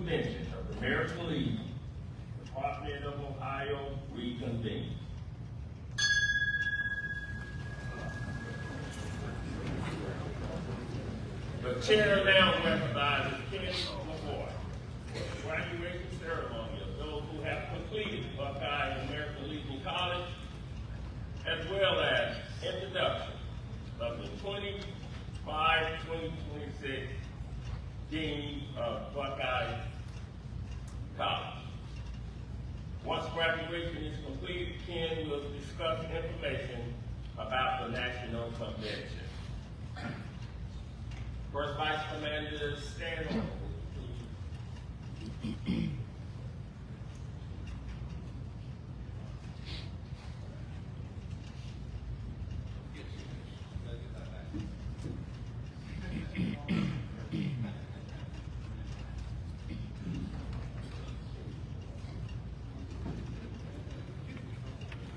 Convention of the American Legion, Department of Ohio, reconvened. The chair now recognizes Ken LaVoy for the graduation ceremony of those who have completed Buckeye American Legion College, as well as introduction of the 2026 Dean of Buckeye College. Once graduation is completed, Ken will discuss information about the National Convention. First Vice Commander Stanley.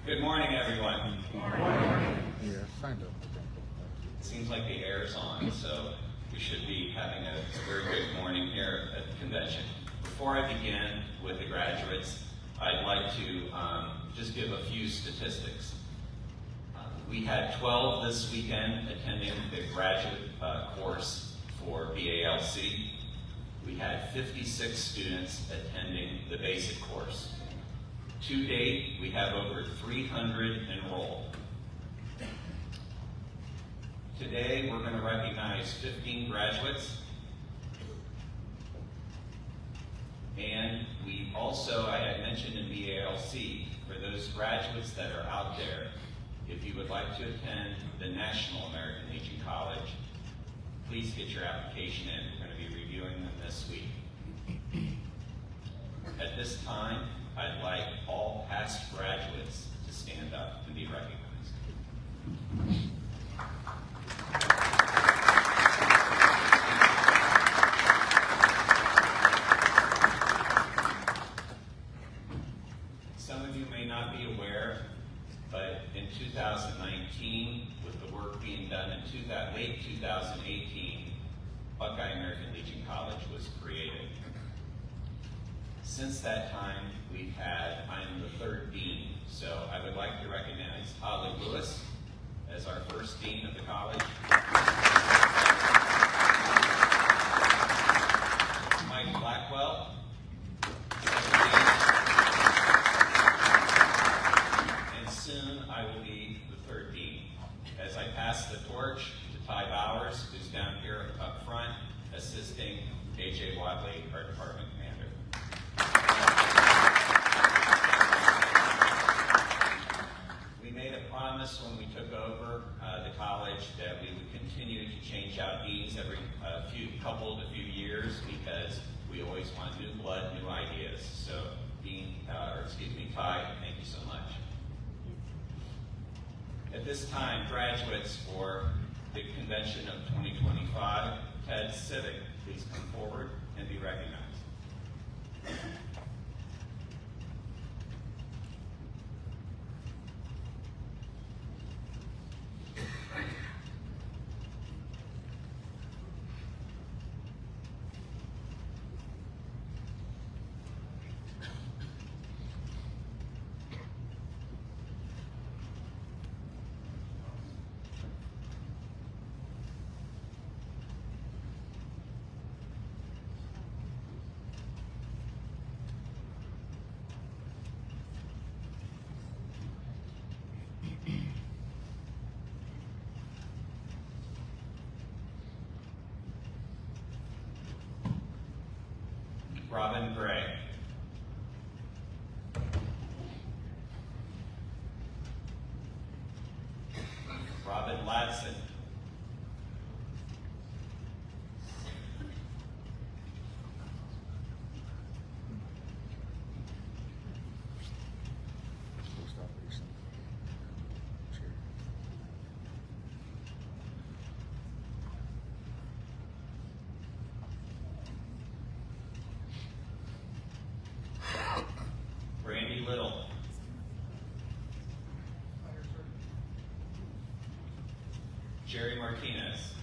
Good morning, everyone. Good morning. Yeah, kind of. It seems like the air's on, so we should be having a very good morning here at the convention. Before I begin with the graduates, I'd like to just give a few statistics. We had 12 this weekend attending the graduate course for BALC. We had 56 students attending the basic course. To date, we have over 300 enrolled. Today, we're going to recognize 15 graduates. And we also, I had mentioned in BALC, for those graduates that are out there, if you would like to attend the National American Legion College, please get your application in. We're going to be reviewing them this week. At this time, I'd like all past graduates to stand up and be recognized. Some of you may not be aware, but in 2019, with the work being done in late 2018, Buckeye American Legion College was created. Since that time, I'm the third dean, so I would like to recognize Holly Lewis as our first dean of the college. Mike Blackwell, second dean. And soon I will be the third dean. As I pass the torch to Ty Bowers, who's down here up front, assisting A.J. Wadley, our department commander. We made a promise when we took over the college that we would continue to change out deans every couple to few years because we always want new blood, new ideas. So, Ty, thank you so much. At this time, graduates for the convention of 2025, Ted Civic, please come forward and be recognized. Robin Gray. Robin Ladson. Brandy Little. Jerry Martinez.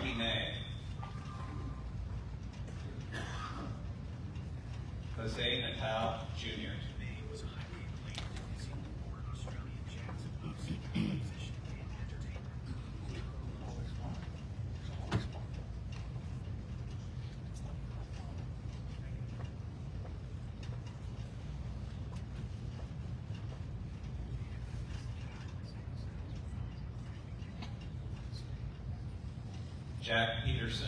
Frankie May. Jose Natal Jr. Jack Peterson.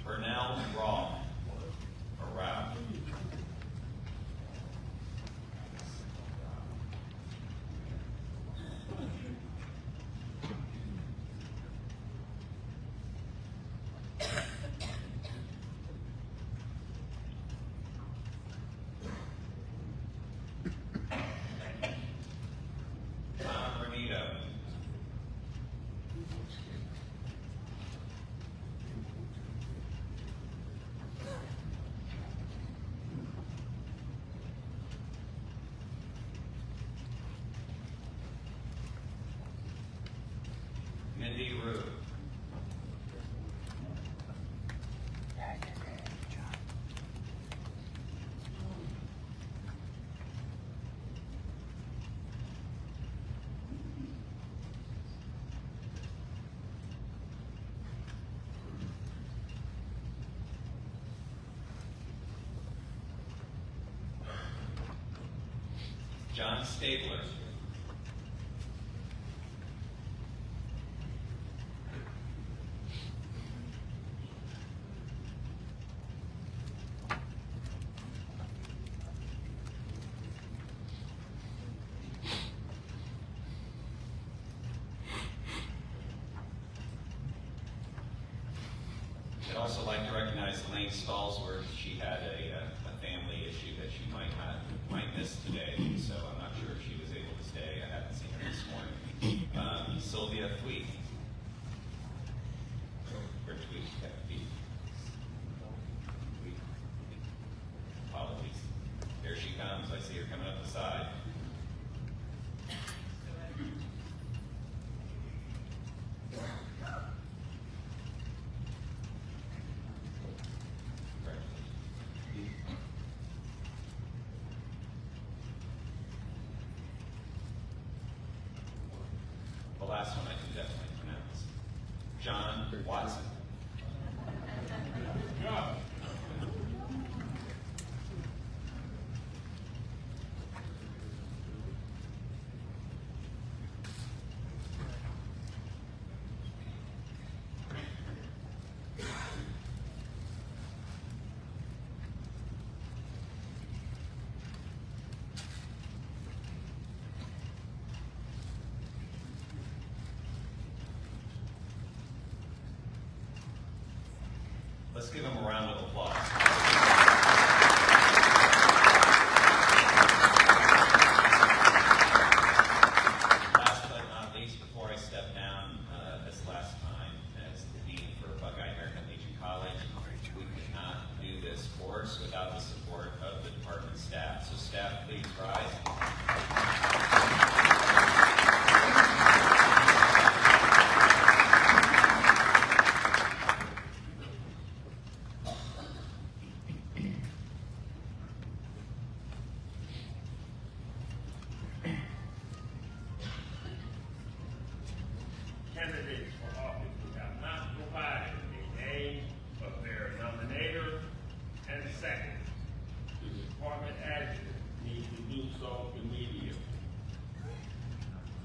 Bernal Raw, or Rao. Tom Renito. Mindy Rue. John Stabler. I'd also like to recognize Elaine Stallsworth. She had a family issue that she might miss today, so I'm not sure if she was able to stay. I haven't seen her this morning. Sylvia Thweet. Or Thweet, yeah, Thweet. Thweet. Apologies. Here she comes. I see her coming up the side. The last one I can definitely pronounce. John Watson. Yeah. Let's give him a round of applause. Last but not least, before I step down this last time as the Dean for Buckeye American Legion College, we could not do this course without the support of the department staff. So staff, please rise. Candidates for office who have not provided a name of their nominator and second to the department adjutant need to do so immediately.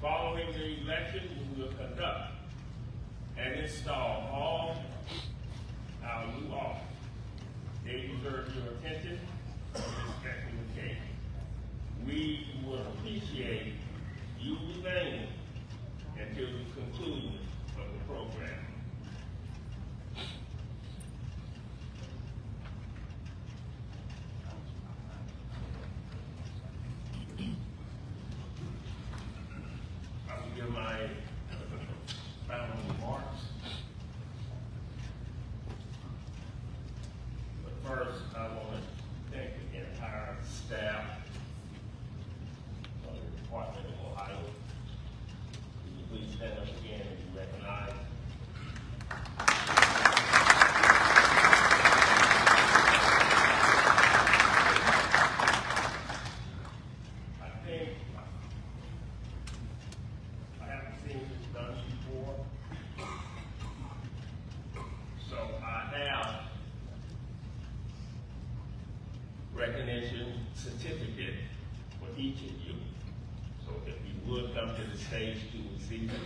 Following the election, we will conduct and install all our new officers. They deserve your attention and respect in the case. We would appreciate you remaining until the conclusion of the program. I will give my recognition certificate for each of you. So if you would come to the stage to receive it.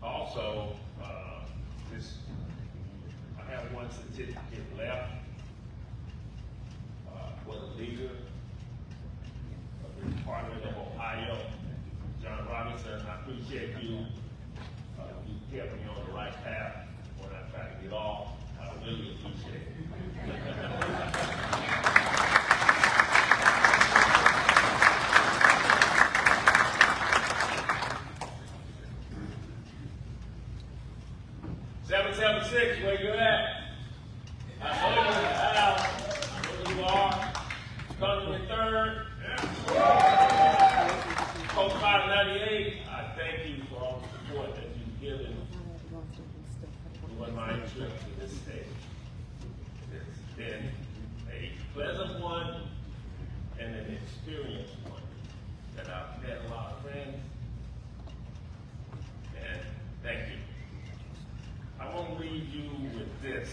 Also, I have one certificate left for the leader of the Department of Ohio, John Robinson. I appreciate you. You kept me on the right path when I tried to get off. I really appreciate it. Where you at? I know you're in the house. I know you are. Coming in third. Coach 598, I thank you for all the support that you've given on my trip to this stage. It's been a pleasant one and an experienced one that I've met a lot of friends. And thank you. I want to leave you with this.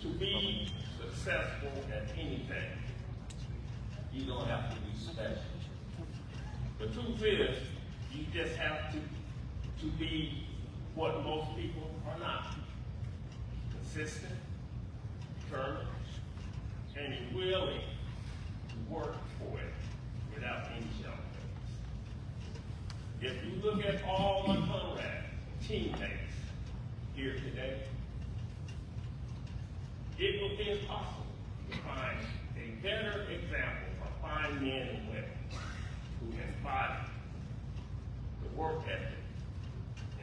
To be successful at anything, you don't have to be special. The truth is, you just have to be what most people are not. Consistent, determined, and willing to work for it without any shortcuts. If you look at all my Conrad teammates here today, it would be impossible to find a better example of fine men and women who embody the work ethic,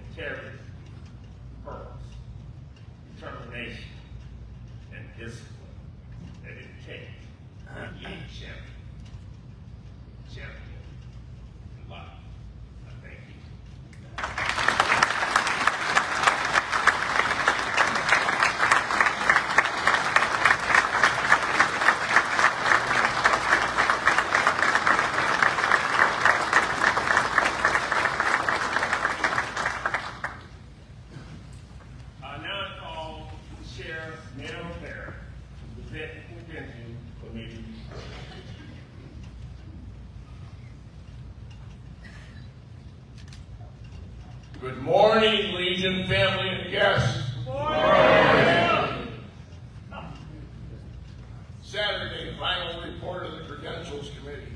integrity, purpose, determination, and discipline that it takes to be a champion. Champion in life. I thank you. Good morning, Legion family and guests. Saturday, final report of the Credentials Committee.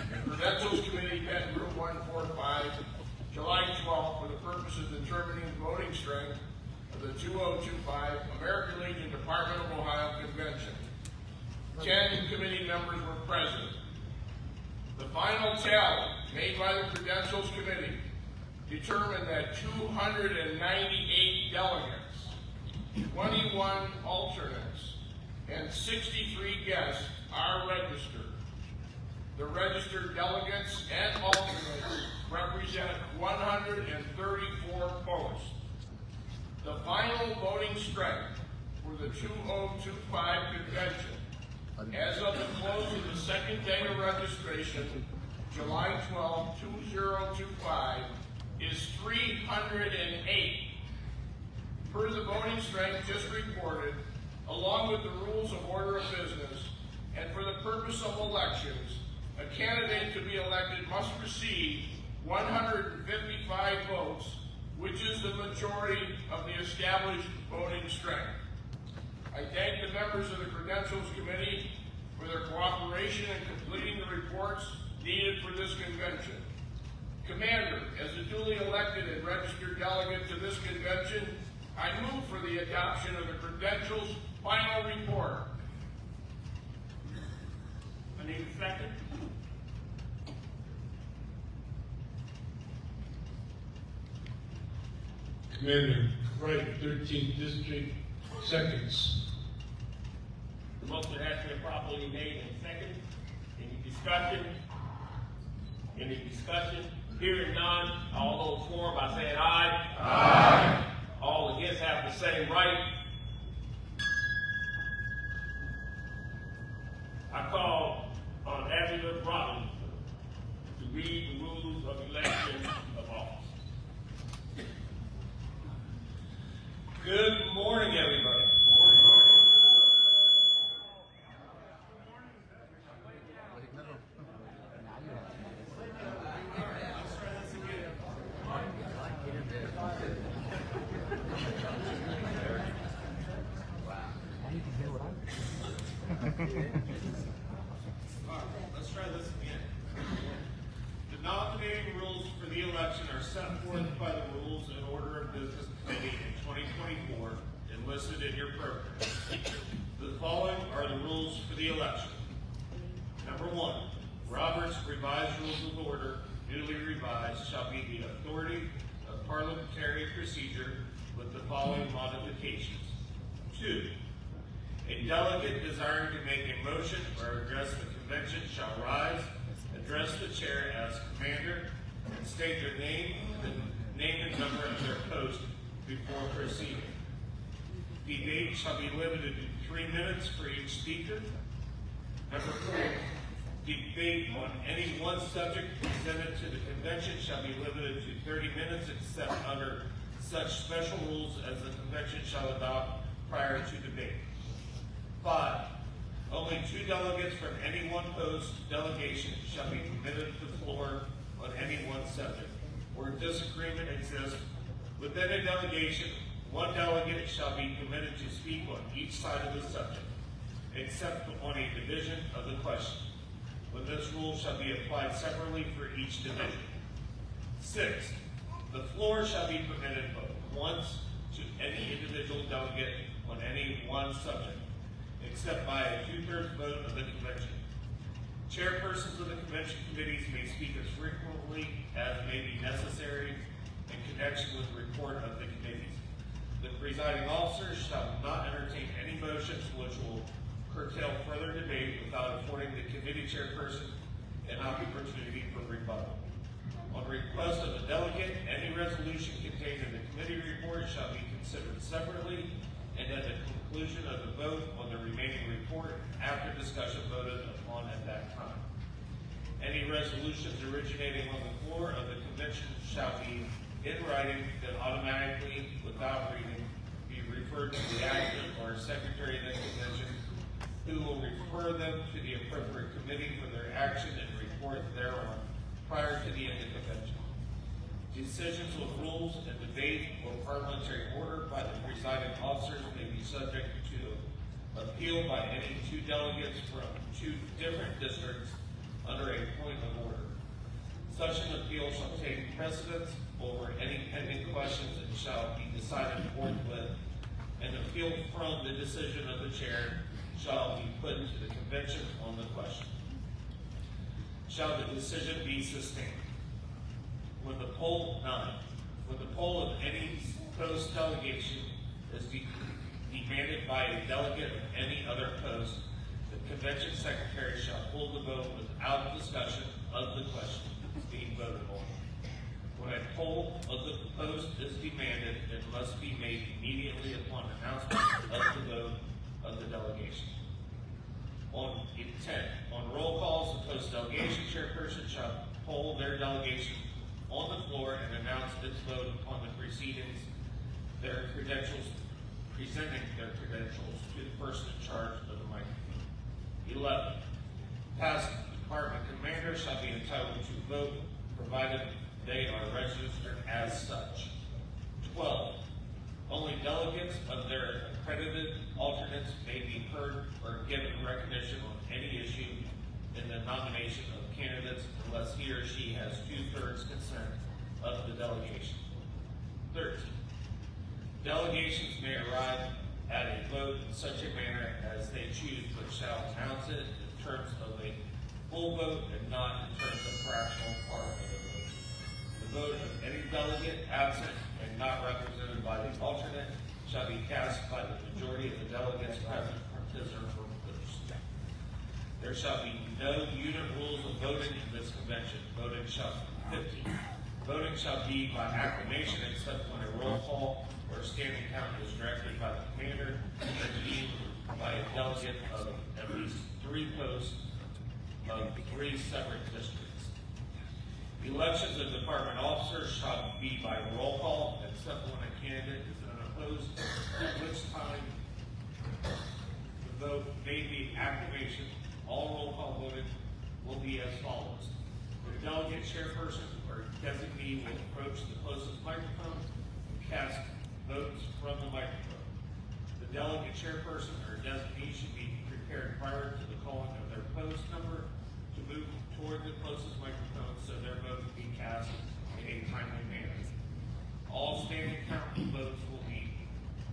The Credentials Committee met in room 145, July 12th, for the purpose of determining the voting strength of the 2025 American Legion Department of Ohio Convention. 10 committee members were present. The final tally made by the Credentials Committee determined that 298 delegates, 21 alternates, and 63 guests are registered. The registered delegates and alternates represent 134 posts. The final voting strength for the 2025 convention, as of the close of the second day of registration, July 12, 2025, is 308. Per the voting strength just reported, along with the rules of order of business, and for the purpose of elections, a candidate to be elected must receive 155 votes, which is the majority of the established voting strength. I thank the members of the Credentials Committee for their cooperation in completing the reports needed for this convention. Commander, as a duly elected and registered delegate to this convention, I move for the adoption of the Credentials final report. I need a second. Commander Wright, 13th District, seconds. The motion has been properly made and seconded. Any discussion? Any discussion? Hearing none, all those for by saying aye. Aye. All against have the same right. I call on Angela Robbins to read the rules of election of office. Good morning, everybody. Let's try this again. The nominating rules for the election are set forth by the Rules and Order of Business Committee in 2024 and listed in your program. The following are the rules for the election. Number 1, Robert's Revised Rules of Order, newly revised, shall be the authority of parliamentary procedure with the following modifications. 2, a delegate desiring to make a motion or address the convention shall rise, address the chair as commander, and state their name and number of their post before proceeding. Debate shall be limited to 3 minutes for each speaker. Number 4, debate on any one subject presented to the convention shall be limited to 30 minutes except under such special rules as the convention shall adopt prior to debate. 5, only 2 delegates from any one post delegation shall be permitted to the floor on any one subject. Where disagreement exists within a delegation, 1 delegate shall be permitted to speak on each side of the subject, except on a division of the question, when this rule shall be applied separately for each division. 6, the floor shall be permitted but once to any individual delegate on any one subject, except by a 2/3 vote of the convention. Chairpersons of the convention committees may speak as frequently as may be necessary in connection with the report of the committees. The presiding officer shall not entertain any motions which will curtail further debate without affording the committee chairperson an opportunity for rebuttal. On request of the delegate, any resolution contained in the committee report shall be considered separately, and at the conclusion of the vote on the remaining report, after discussion voted upon at that time. Any resolutions originating on the floor of the convention shall be in writing, then automatically, without reading, be referred to the active or secretary of the convention, who will refer them to the appropriate committee for their action and report thereon prior to the end of the convention. Decisions with rules and debate or parliamentary order by the presiding officers may be subject to appeal by any two delegates from two different districts under a point of order. Such an appeal shall take precedence over any pending questions and shall be decided forthwith. An appeal from the decision of the chair shall be put to the convention on the question. Shall the decision be sustained? When the poll of any post delegation is demanded by a delegate of any other post, the convention secretary shall hold the vote without discussion of the question being voted on. When a poll of the post is demanded, it must be made immediately upon announcement of the vote of the delegation. On intent, on roll calls, the post delegation chairperson shall poll their delegation on the floor and announce its vote upon the proceedings, presenting their credentials to the person in charge of the microphone. 11. Past department commanders shall be entitled to vote, provided they are registered as such. 12. Only delegates of their accredited alternates may be heard or given recognition on any issue in the nomination of candidates unless he or she has 2/3 consent of the delegation. 13. Delegations may arrive at a vote in such a manner as they choose, but shall announce it in terms of a full vote and not in terms of fractional part of the vote. The vote of any delegate absent and not represented by the alternate shall be cast by the majority of the delegates present from his or her post. There shall be no unit rules of voting in this convention. Voting shall be by acclamation except when a roll call or standing count is directed by the commander and deemed by a delegate of at least 3 posts of 3 separate districts. Elections of department officers shall be by roll call except when a candidate is unopposed, at which time the vote may be acclamation. All roll call voting will be as follows. The delegate chairperson or designee will approach the closest microphone and cast votes from the microphone. The delegate chairperson or designee should be prepared prior to the calling of their post number to move toward the closest microphone so their vote can be cast in a timely manner. All standing count votes will be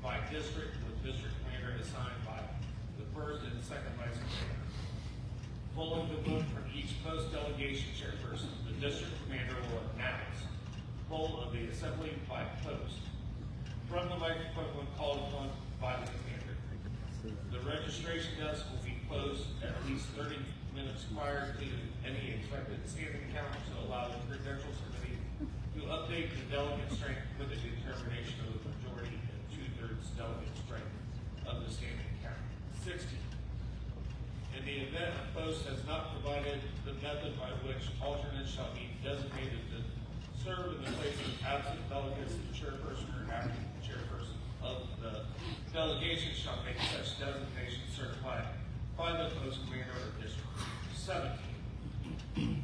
by district, with district commander assigned by the first and second vice commander. Following the vote from each post delegation chairperson, the district commander will announce poll of the assembly by post from the microphone when called upon by the commander. The registration desk will be closed at least 30 minutes prior to any expected standing count to allow the credentials committee to update the delegate strength with a determination of the majority and 2/3 delegate strength of the standing count. 16. In the event a post has not provided the method by which alternates shall be designated to serve in the place of absent delegates, the chairperson or acting chairperson of the delegation shall make such designation certified by the post commander or district. 17.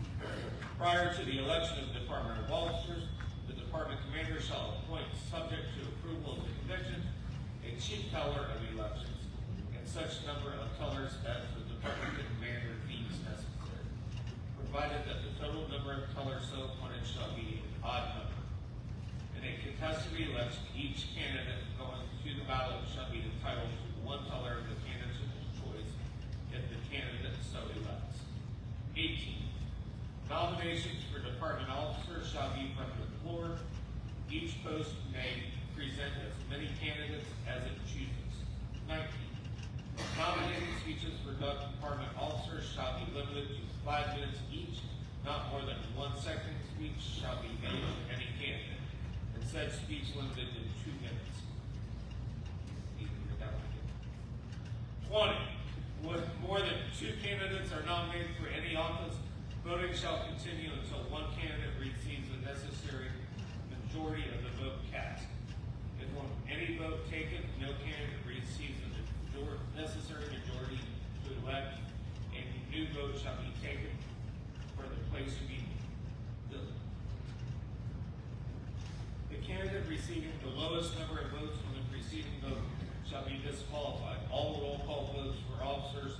Prior to the election of department of officers, the department commander shall appoint, subject to approval of the convention, a chief teller of elections, and such number of tellers as the department commander deems necessary, provided that the total number of tellers so appointed shall be an odd number. In a contested election, each candidate going to the ballot shall be entitled to 1 teller of the candidate's choice if the candidate so elects. 18. Nominations for department officers shall be from the floor. Each post may present as many candidates as it chooses. 19. Nominating speeches for department officers shall be limited to 5 minutes each. Not more than 1 second speech shall be made of any candidate, and said speech limited to 2 minutes. 20. When more than 2 candidates are nominated for any office, voting shall continue until 1 candidate receives the necessary majority of the vote cast. If on any vote taken, no candidate receives the necessary majority to elect, a new vote shall be taken for the place to be filled. receiving the lowest number of votes from the preceding vote shall be disqualified. All roll call votes for officers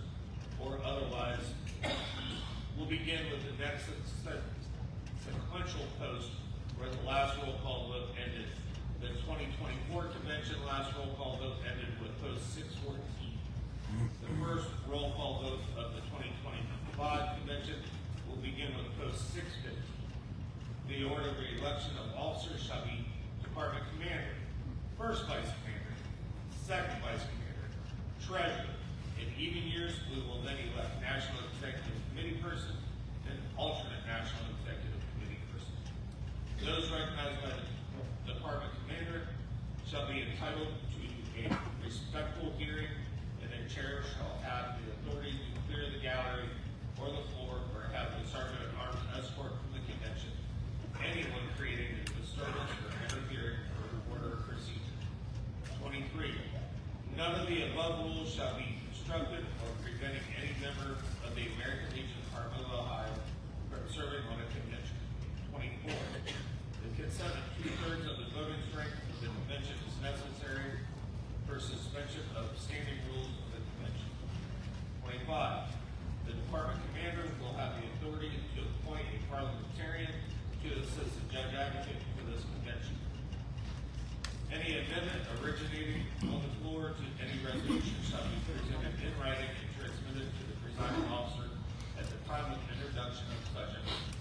or otherwise will begin with the next sequential post where the last roll call vote ended. The 2024 convention last roll call vote ended with post 614. The first roll call vote of the 2025 convention will begin with post 650. The order of the election of officers shall be department commander, first vice commander, second vice commander, treasurer. In even years, we will then elect national executive committee person and alternate national executive committee person. Those recognized by the department commander shall be entitled to a respectful hearing, and their chair shall have the authority to clear the gallery or the floor or have the sergeant at arms escort from the convention anyone creating a disturbance or interfering with the order of procedure. 23. None of the above rules shall be obstructed or preventing any member of the American Legion Department of Ohio from serving on a convention. 24. The consent of 2/3 of the voting strength of the convention is necessary for suspension of standing rules of the convention. 25. The department commander will have the authority to appoint a parliamentarian to assist the judge advocate for this convention. Any amendment originating on the floor to any resolution shall be presented in writing and transmitted to the presiding officer at the time of introduction of such amendment.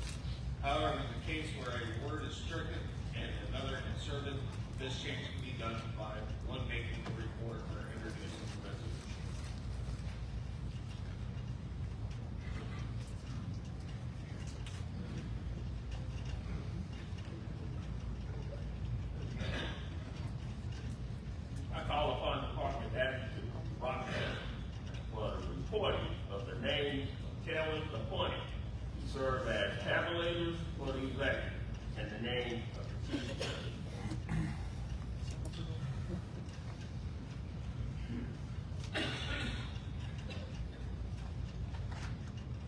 However, in the case where a word is stricken and another inserted, this change can be done by one making the report or introducing the resolution. I call upon Department Head to Roxanne for the reporting of the names of tellers appointed to serve as tabulators for the election and the name of the chief judge.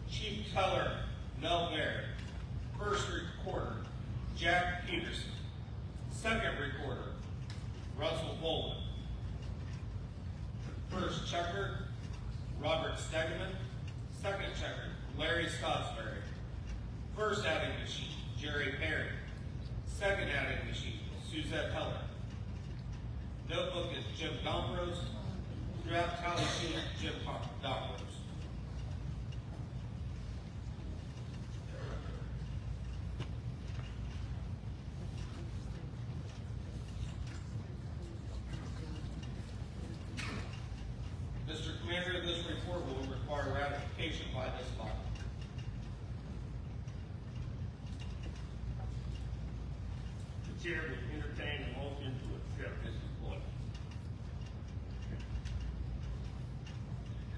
Chief Teller, Mel Baird. First recorder, Jack Peterson. Second recorder, Russell Bolden. First checker, Robert Stegeman. Second checker, Larry Scottsbury. First adding machine, Jerry Perry. Second adding machine, Suzette Heller. Notebook is Jim Domrose. Draft tally sheet, Jim Domrose. Mr. Commander, this report will require ratification by this body. The chair will entertain a motion to accept this report.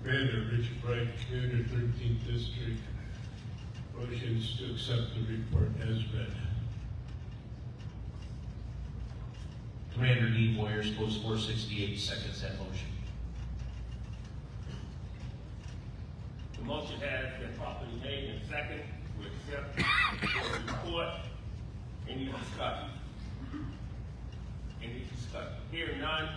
Commander Richard Bright, Commander 13th District, motions to accept the report as read. Commander Dean Moyers, Post 468, seconds that motion. The motion has been properly made and second to accept the report. Any discussion? Any discussion? Hearing none,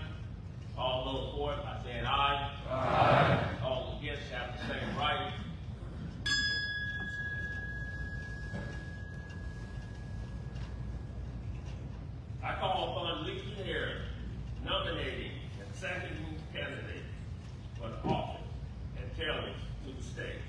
all those for it by saying aye. Aye. All against have the same right. I call upon Lisa Harris nominating and seconding candidates for the office and tellers to the stage.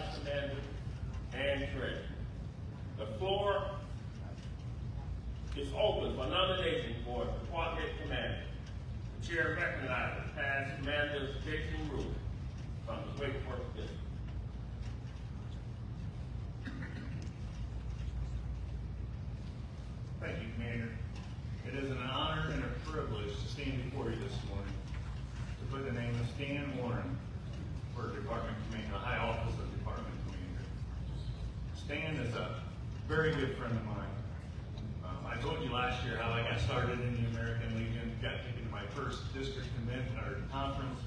Vice Commander, and Treasurer. The floor is open for nomination for Department Commander. The chair recognizes past Commander Jason Rule from the Wake Forest District. Thank you, Commander. It is an honor and a privilege to stand before you this morning to put the name of Stan Warren for Department Commander, the high office of Department Commander. Stan is a very good friend of mine. I told you last year how I got started in the American Legion, got taken to my first district convention or conference.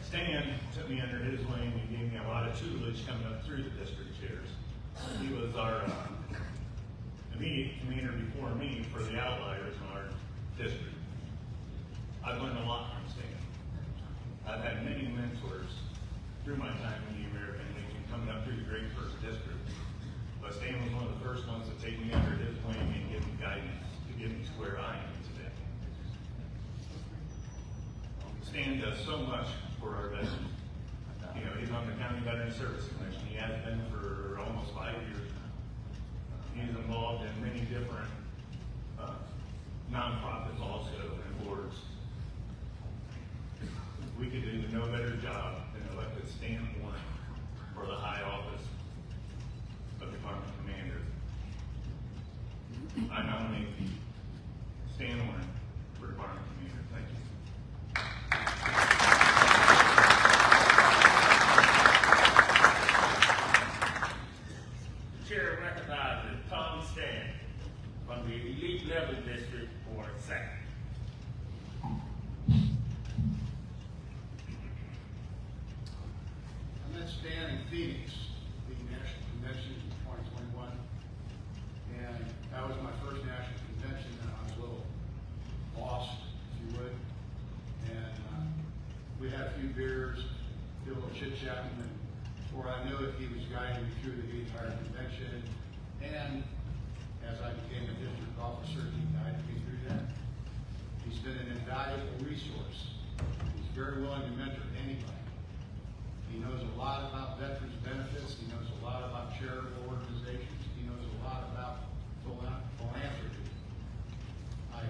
Stan took me under his wing and gave me a lot of tutelage coming up through the district chairs. He was our immediate commander before me for the outliers in our district. I've learned a lot from Stan. I've had many mentors through my time in the American Legion coming up through the great first district. But Stan was one of the first ones to take me under his wing and give me guidance to get me to where I am today. Stan does so much for our veterans. You know, he's on the County Veteran Service Commission. He has been for almost 5 years. He's involved in many different nonprofits also and boards. We could do no better job than elected Stan Warren for the high office of Department Commander. I nominate Stan Warren for Department Commander. Thank you. The chair recognizes Tom Stan from the Elite 11 District for a second. I met Stan in Phoenix, the National Convention in 2021, and that was my first national convention, and I was a little lost, if you would. And we had a few beers, did a little chit-chatting, and before I knew it, he was guiding me through the entire convention. And as I became a district officer, he guided me through that. He's been an invaluable resource. He's very willing to mentor anybody. He knows a lot about veterans benefits. He knows a lot about charitable organizations. He knows a lot about philanthropy. I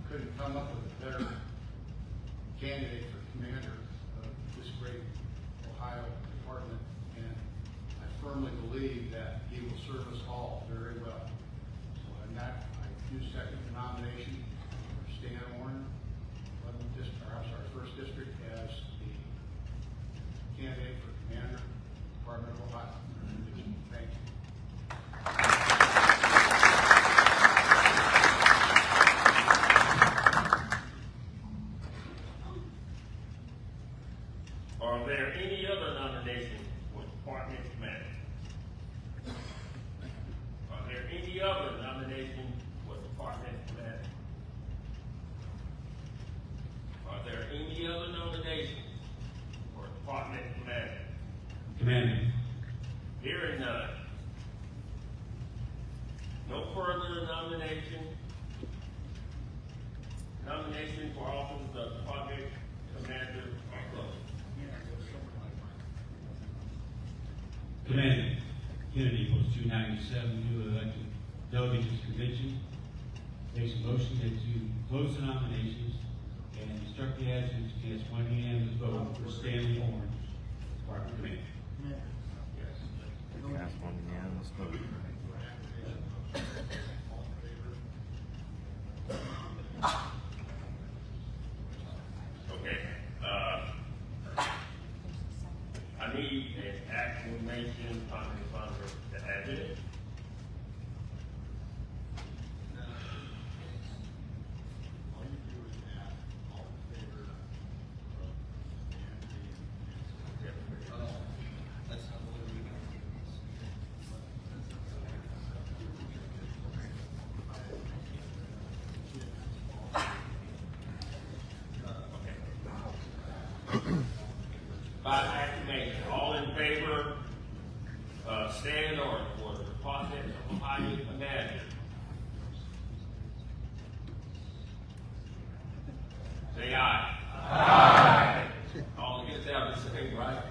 couldn't come up with a better candidate for commander of this great Ohio department, and I firmly believe that he will serve us all very well. So on that, I do second the nomination for Stan Warren, 11th district, or I'm sorry, 1st district, as the candidate for commander, Department of Ohio. Thank you. Are there any other nominations for Department Commander? Are there any other nominations for Department Commander? Are there any other nominations for Department Commander? Commander. Hearing none. No further nomination. Nomination for office of Department Commander are closed. Commander. Kennedy, post 297, newly elected delegates convention. Makes a motion that you close the nominations and instruct the adjutants to cast one unanimous vote for Stanley Warren, Department Commander. Cast one unanimous vote. Okay, I need an acclamation from the adjutant. All you do is add all in favor of Stan being That's not the way we do it. By acclamation, all in favor of Stan Warren for the Department of Ohio Commander? Say aye. Aye. All against that, the same, right?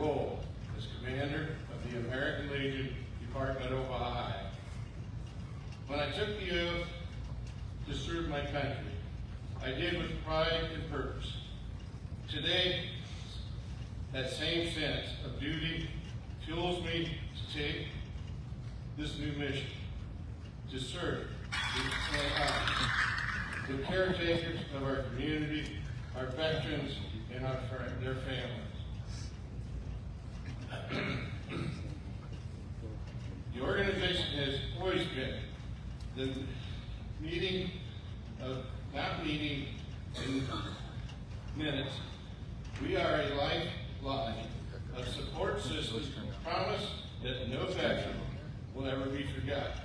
role as commander of the American Legion Department of Ohio. When I took the oath to serve my country, I did with pride and purpose. Today, that same sense of duty fuels me to take this new mission, to serve the caretakers of our community, our veterans, and their families. The organization has always been the not meeting in minutes. We are a lifeline of support systems and promise that no veteran will ever be forgotten.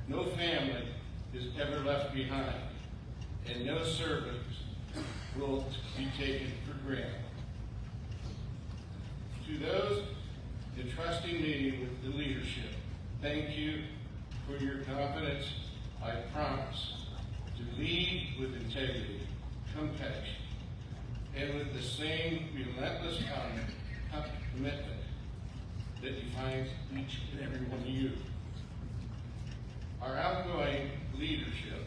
No family is ever left behind, and no service will be taken for granted. To those entrusting me with the leadership, thank you for your confidence. I promise to lead with integrity, compassion, and with the same relentless commitment that defines each and every one of you. Our outgoing leadership,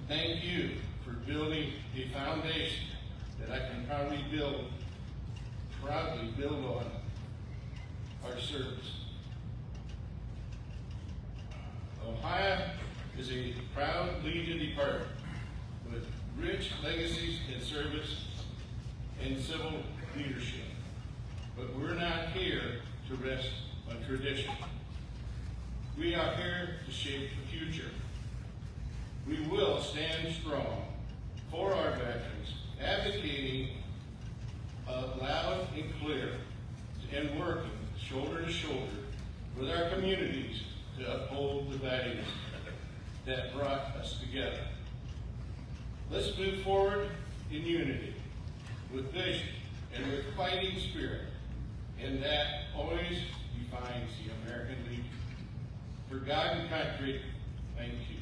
thank you for building a foundation that I can proudly build on our service. Ohio is a proud Legion department with rich legacies in service and civil leadership. But we're not here to rest on tradition. We are here to shape the future. We will stand strong for our veterans, advocating loud and clear and working shoulder to shoulder with our communities to uphold the values that brought us together. Let's move forward in unity, with vision, and with fighting spirit, and that always defines the American Legion. For God and country, thank you.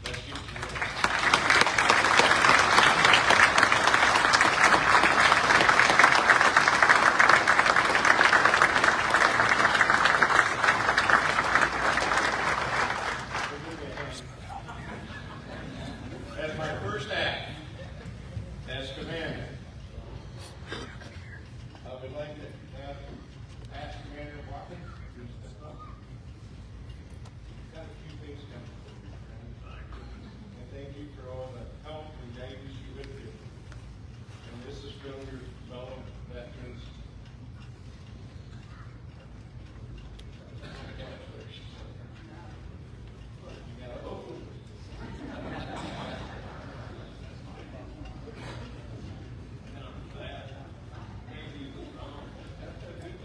Let's get to work. As my first act as commander, I would like to ask Commander Walker to step up. Got a few things coming for you, friend. And thank you for all the help and guidance you went through. And this is from your fellow veterans. You gotta open. Thank you.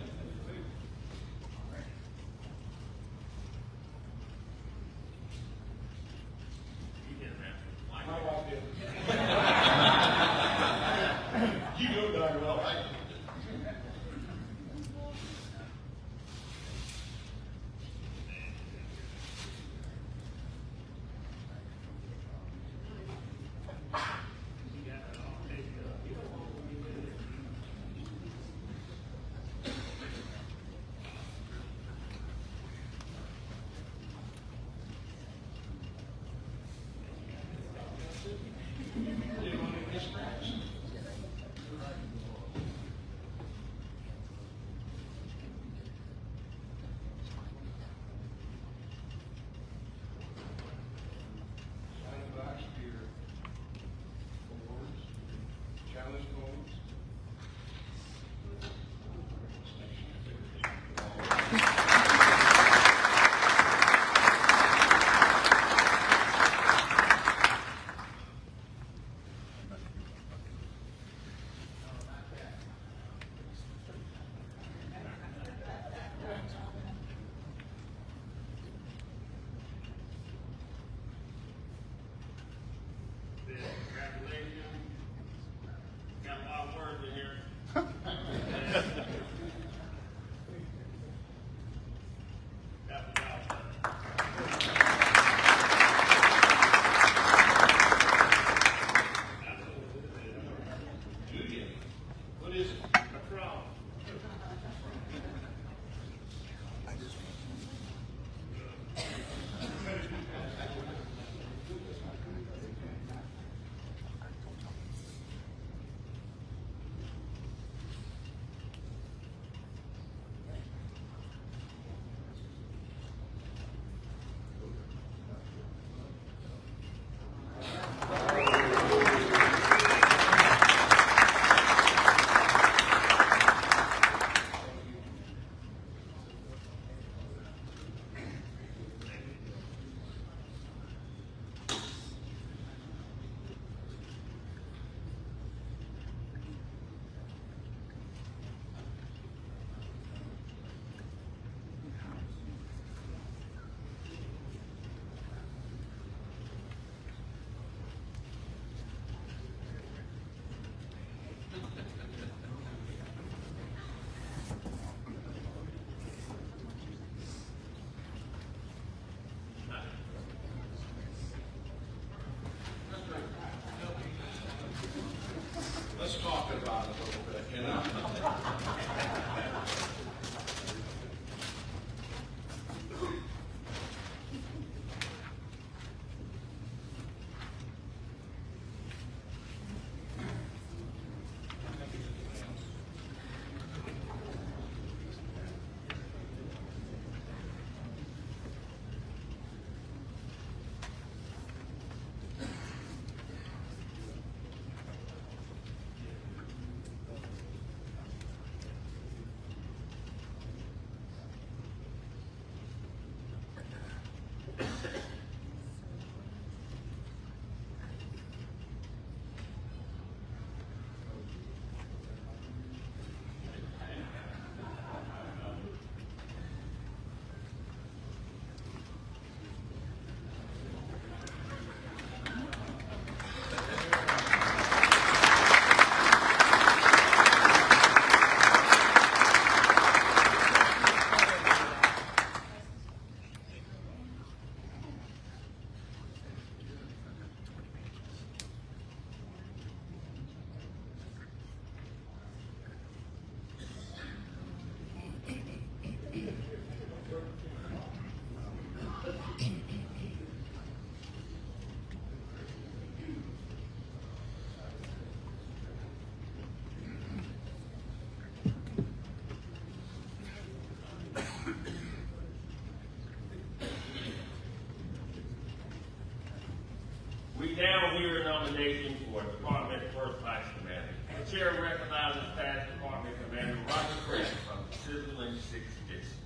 nomination for Department First Vice Commander. The chair recognizes past Department Commander Roger Craig from the Sizzling 6th District.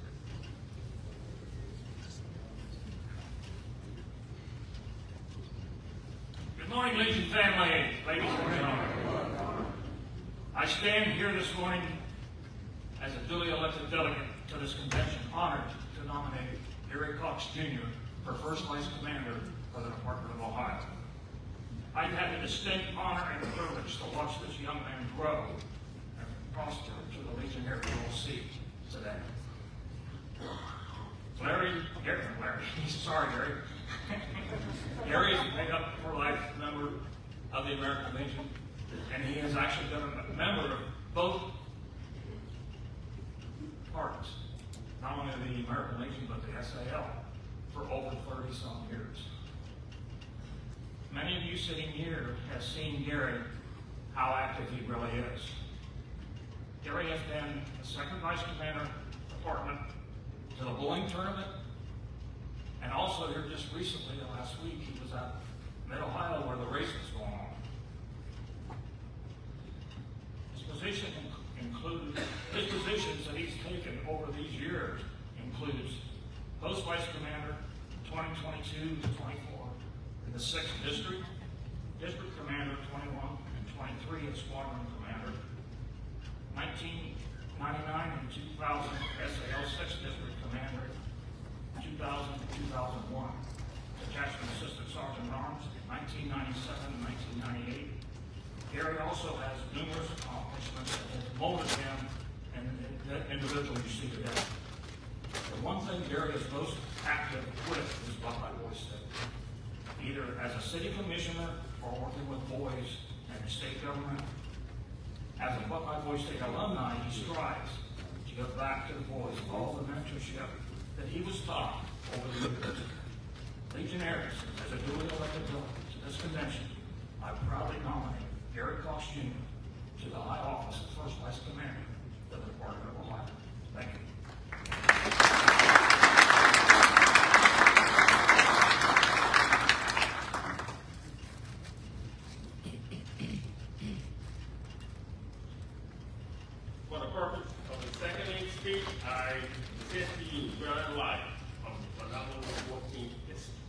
Good morning, Legion family, ladies and gentlemen. I stand here this morning as a duly elected delegate to this convention, honored to nominate Gary Cox Jr. for First Vice Commander for the Department of Ohio. I've had the distinct honor and privilege to watch this young man grow and prosper to the Legionnaire Roll seat today. Larry, sorry, Gary. Gary is a made-up for life member of the American Legion, and he has actually been a member of both parties, not only the American Legion, but the SAL, for over 30-some years. Many of you sitting here have seen Gary, how active he really is. Gary has been the second vice commander department to the bowling tournament, and also here just recently, last week, he was at Mid-Ohio where the race was going on. His positions that he's taken over these years includes post vice commander 2022 to 24 in the 6th district, district commander 21 and 23 as squadron commander, 1999 and 2000 SAL 6th district commander, 2000 and 2001 detachment assistant sergeant at arms, 1997 and 1998. Gary also has numerous accomplishments that have molded him and the individual you see today. The one thing Gary is most active with is Buckeye Boys State. Either as a city commissioner or working with boys and the state government. As a Buckeye Boys State alumni, he strives to give back to the boys all the mentorship that he was taught over the years. Legionnaires, as a duly elected delegate to this convention, I proudly nominate Gary Cox Jr. to the high office of First Vice Commander of the Department of Ohio. Thank you. For the purpose of the second speech, I present to you Brian Light from Phenomenal 14th District.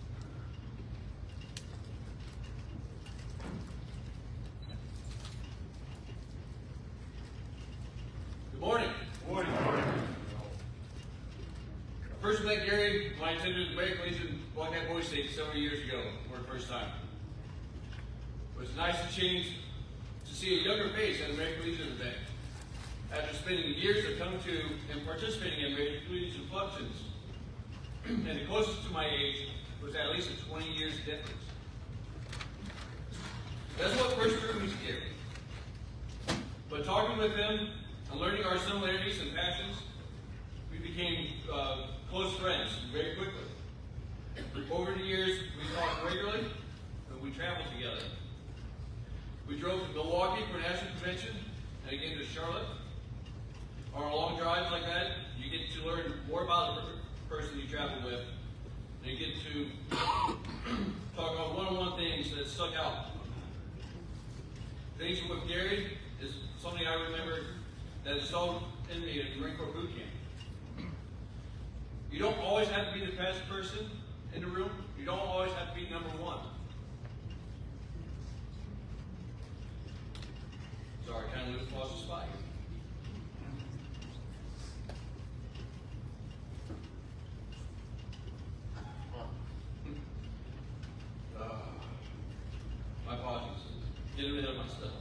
Good morning. Morning. First met Gary when I attended the American Legion Buckeye Boys State several years ago for the first time. It was nice to see a younger face at an American Legion event. After spending years to come to and participating in American Legion functions, and the closest to my age was at least a 20 years difference. That's what first drew me to Gary. But talking with him and learning our similarities and passions, we became close friends very quickly. Over the years, we talked regularly, and we traveled together. We drove to Milwaukee for a national convention, and again to Charlotte. On long drives like that, you get to learn more about the person you travel with, and you get to talk about one-on-one things that stuck out. Things with Gary is something I remember that is so in me at the Marine Corps boot camp. You don't always have to be the best person in the room. You don't always have to be number one. Sorry, kind of lost the spot here. My apologies. Getting rid of my stuff.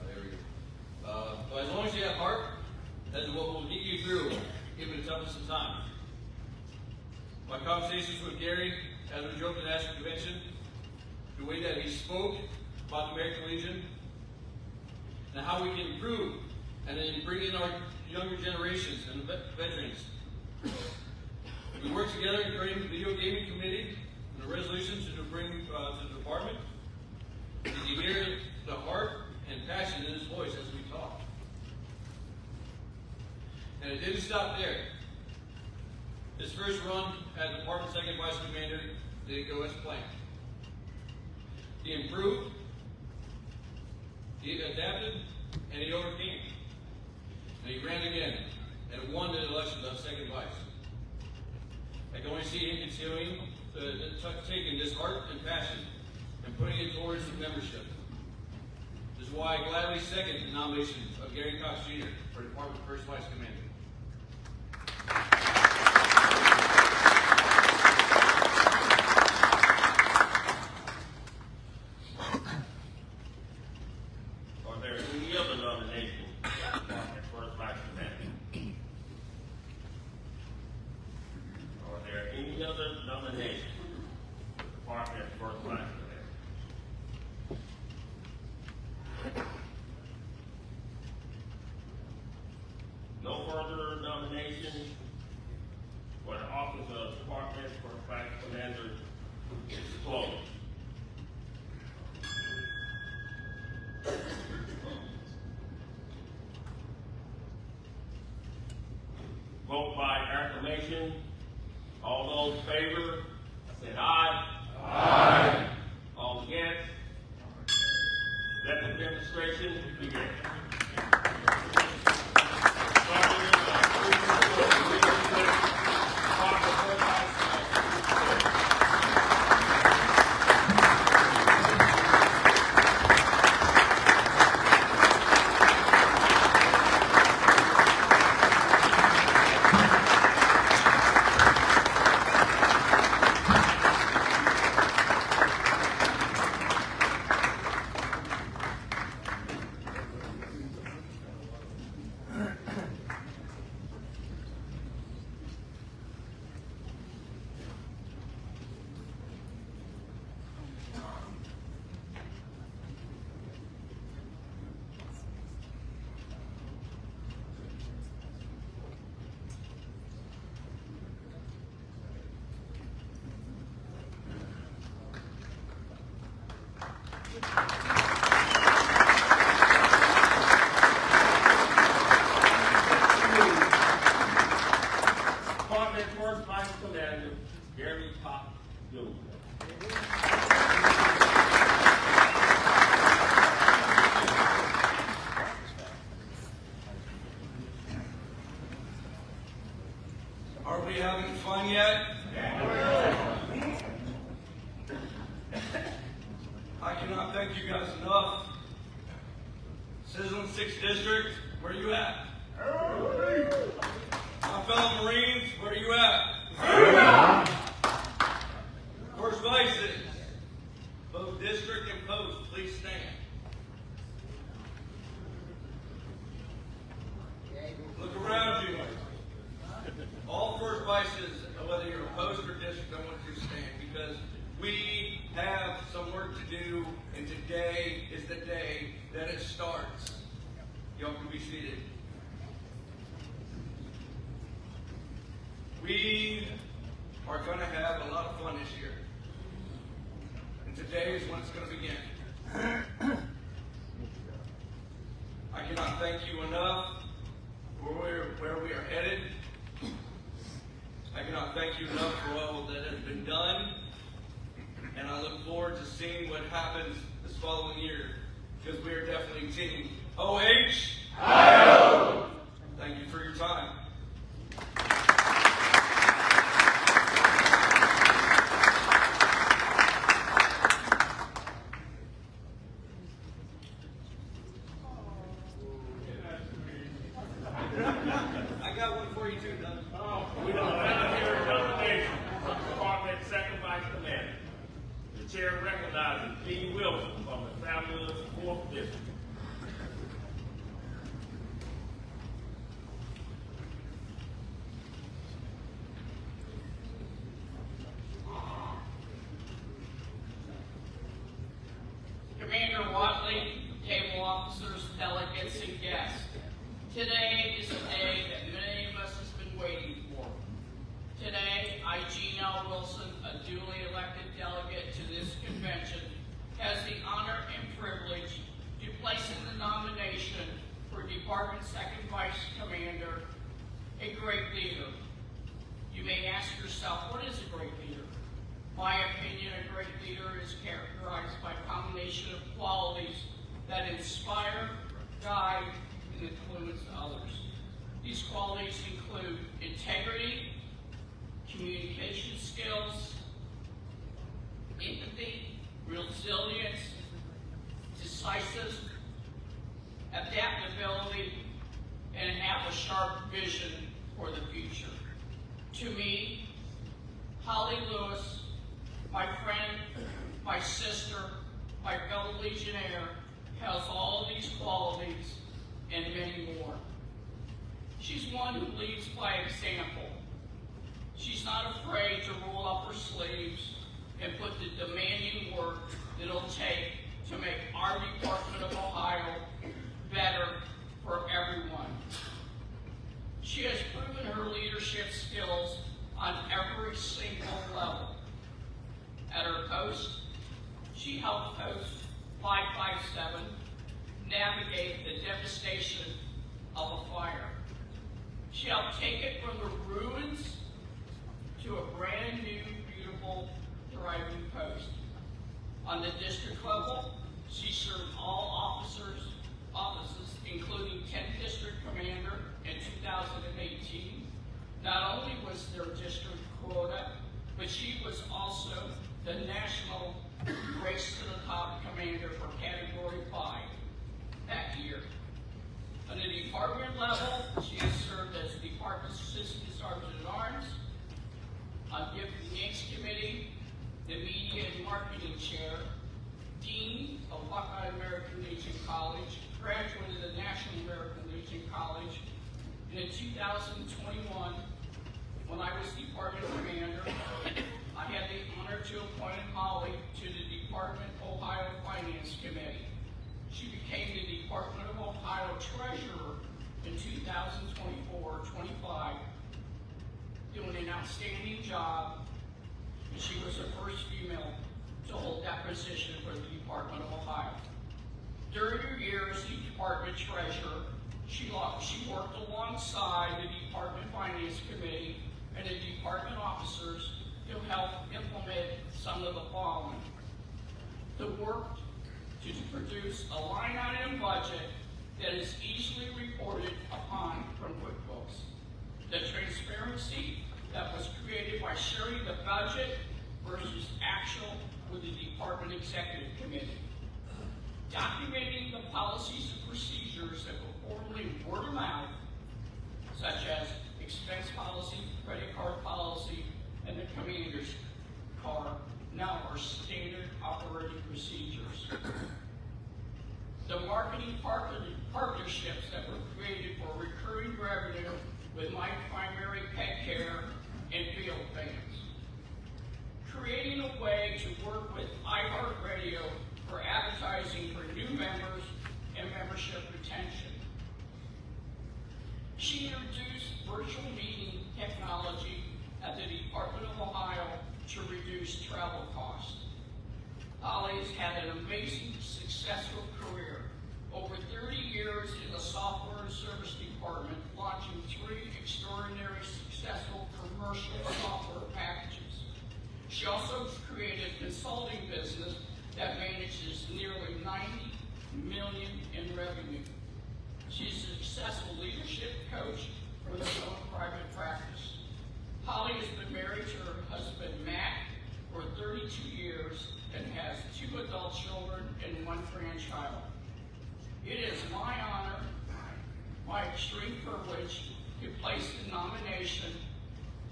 There we go. But as long as you have heart, that's what will get you through, given the toughest of times. My conversations with Gary as we drove to the National Convention, the way that he spoke about the American Legion, and how we can improve, and then bring in our younger generations and veterans. We worked together in creating the video gaming committee and the resolutions to bring to the department. Did you hear the heart and passion in his voice as we talked? And it didn't stop there. His first He adapted and he overcame. And he ran again and won the election of second vice. I can only see him continuing taking this heart and passion and putting it towards the membership. This is why I gladly second the nomination of Gary Cox Jr. for Department First Vice Commander. Are there any other nominations for Department First Vice Commander? Are there any other nominations for Department First Vice Commander? No further nominations for the office of Department First Vice Commander is closed. Vote by acclamation. All those in favor, say aye. Aye. All against? Let the demonstration begin. Department First Vice Commander Gary Cox Jr. Are we having fun yet? I cannot thank you guys enough. Citizen 6th District, where you at? My fellow Marines, where you at? First Vices, both district and post, please stand. Look around you. All First Vices, whether you're a post or district, I want you to stand because we have some work to do, and today is the day that it starts. Y'all can be seated. We are going to have a lot of fun this year. And today is when it's going to begin. I cannot thank you enough for where we are headed. I cannot thank you enough for all that has been done. And I look forward to seeing what happens this following year. Because we are definitely team OH. Thank you for your time. I got one for you too, Doug. We don't have here nomination for Department Second Vice Commander. The chair recognizes Dean Wilson from the Fabulous 4th District. Commander Watley, table officers, delegates, and guests. Today is the day that many of us have been waiting for. Today, I, Gene Wilson, a duly elected delegate to this convention, has the honor and privilege to place in the nomination for Department Second Vice Commander, a great leader. You may ask yourself, what is a great leader? My opinion, a great leader is characterized by a combination of qualities that inspire, guide, and influence others. These qualities include integrity, communication skills, empathy, resilience, decisive, adaptability, and have a sharp vision for the future. To me, Holly Lewis, my friend, my sister, my fellow Legionnaire, has all of these qualities and many more. She's one who leads by example. She's not afraid to roll up her sleeves and put the demanding work that it'll take to make our Department of Ohio better for everyone. She has proven her leadership skills on every single level. At her post, she helped Post 557 navigate the devastation of a fire. She helped take it from the ruins to a brand new, beautiful, thriving post. On the district level, she served all offices, including 10th District Commander in 2018. Not only was their district quota, but she was also the national Race to the Top Commander for Category 5 that year. On the department level, she has served as Department Assistant Sergeant at Arms, on Gift and Yanks Committee, the Media and Marketing Chair, Dean of Buckeye American Legion College, graduate of the National American Legion College, and in 2021, when I was Department Commander, I had the honor to appoint Holly to the Department Ohio Finance Committee. She became the Department of Ohio Treasurer in 2024-25, doing an outstanding job, and she was the first female to hold that position for the Department of Ohio. During her year as the Department Treasurer, she worked alongside the Department Finance Committee and the department officers to help implement some of the following. The work to produce a line item budget that is easily reported upon from QuickBooks. The transparency that was created by sharing the budget versus actual with the Department Executive Committee. Documenting the policies and procedures that were formerly word of mouth, such as expense policy, credit card policy, and the commander's card, now are standard operating procedures. The marketing partnerships that were created for recurring revenue with My Primary Pet Care and Field Fans. Creating a way to work with iHeartRadio for advertising for new members and membership retention. She introduced virtual meeting technology at the Department of Ohio to reduce travel costs. Holly has had an amazing, successful career. Over 30 years in the software and service department, launching 3 extraordinary successful commercial software packages. She also created a consulting business that manages nearly $90 million in revenue. She's a successful leadership coach for her own private practice. Holly has been married to her husband, Matt, for 32 years and has 2 adult children and 1 grandchild. It is my honor, my extreme privilege, to place the nomination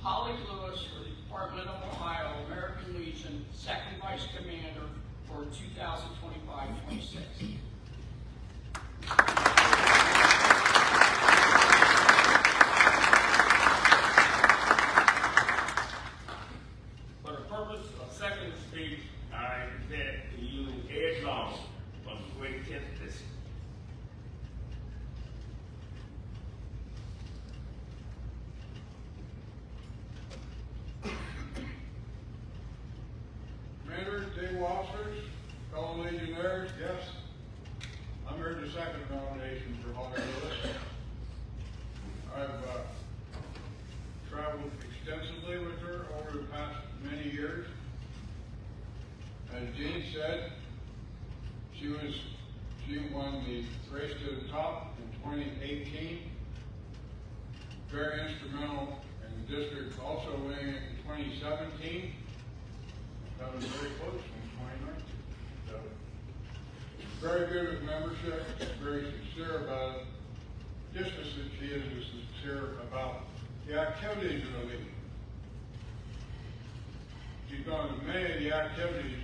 Holly Lewis for the Department of Ohio American Legion 2nd Vice Commander for 2025-26. For the purpose of second speech, I present to you Ed Long from the Great 10th District. Commanders, naval officers, fellow Legionnaires, guests, I'm here to second nomination for Holly Lewis. I've traveled extensively with her over the past many years. As Jean said, she She won the Race to the Top in 2018. Very instrumental in the district also winning it in 2017. That was very close in 2019. So, very good with membership, very sincere about it. Just as she is sincere about the activities of the league. She's gone to many of the activities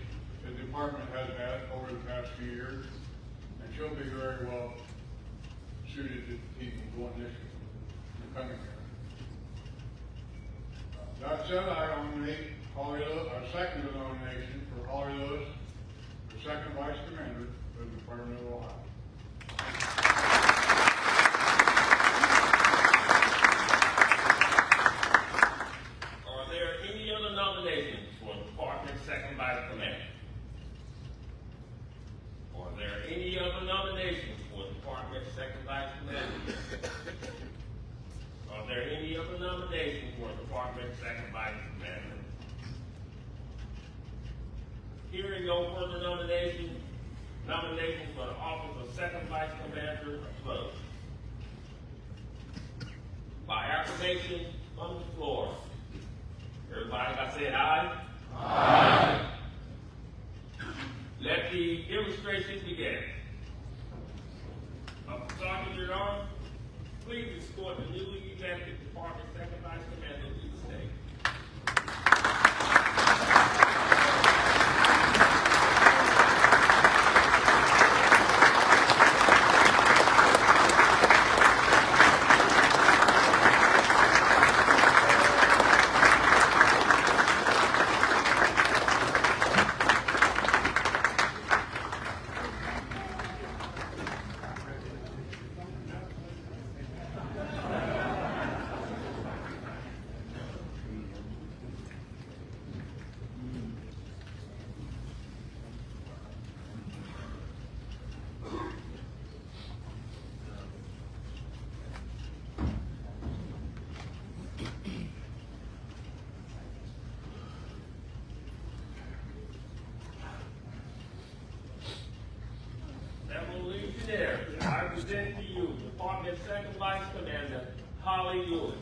the department has had over the past few years, and she'll be very well suited to people going this year, the coming year. That said, I nominate Holly Lewis, I second the nomination for Holly Lewis, for second vice commander for the Department of Ohio. Are there any other nominations for Department Second Vice Commander? Are there any other nominations for Department Second Vice Commander? Are there any other nominations for Department Second Vice Commander? Hearing no further nominations for the office of Second Vice Commander are closed. By acclamation on the floor. Everybody, I said aye? Aye. Let the demonstration begin. Sergeant at Arms, please escort the newly elected Department Second Vice Commander to the stage. Revolutionary, I present to you Department Second Vice Commander Holly Lewis.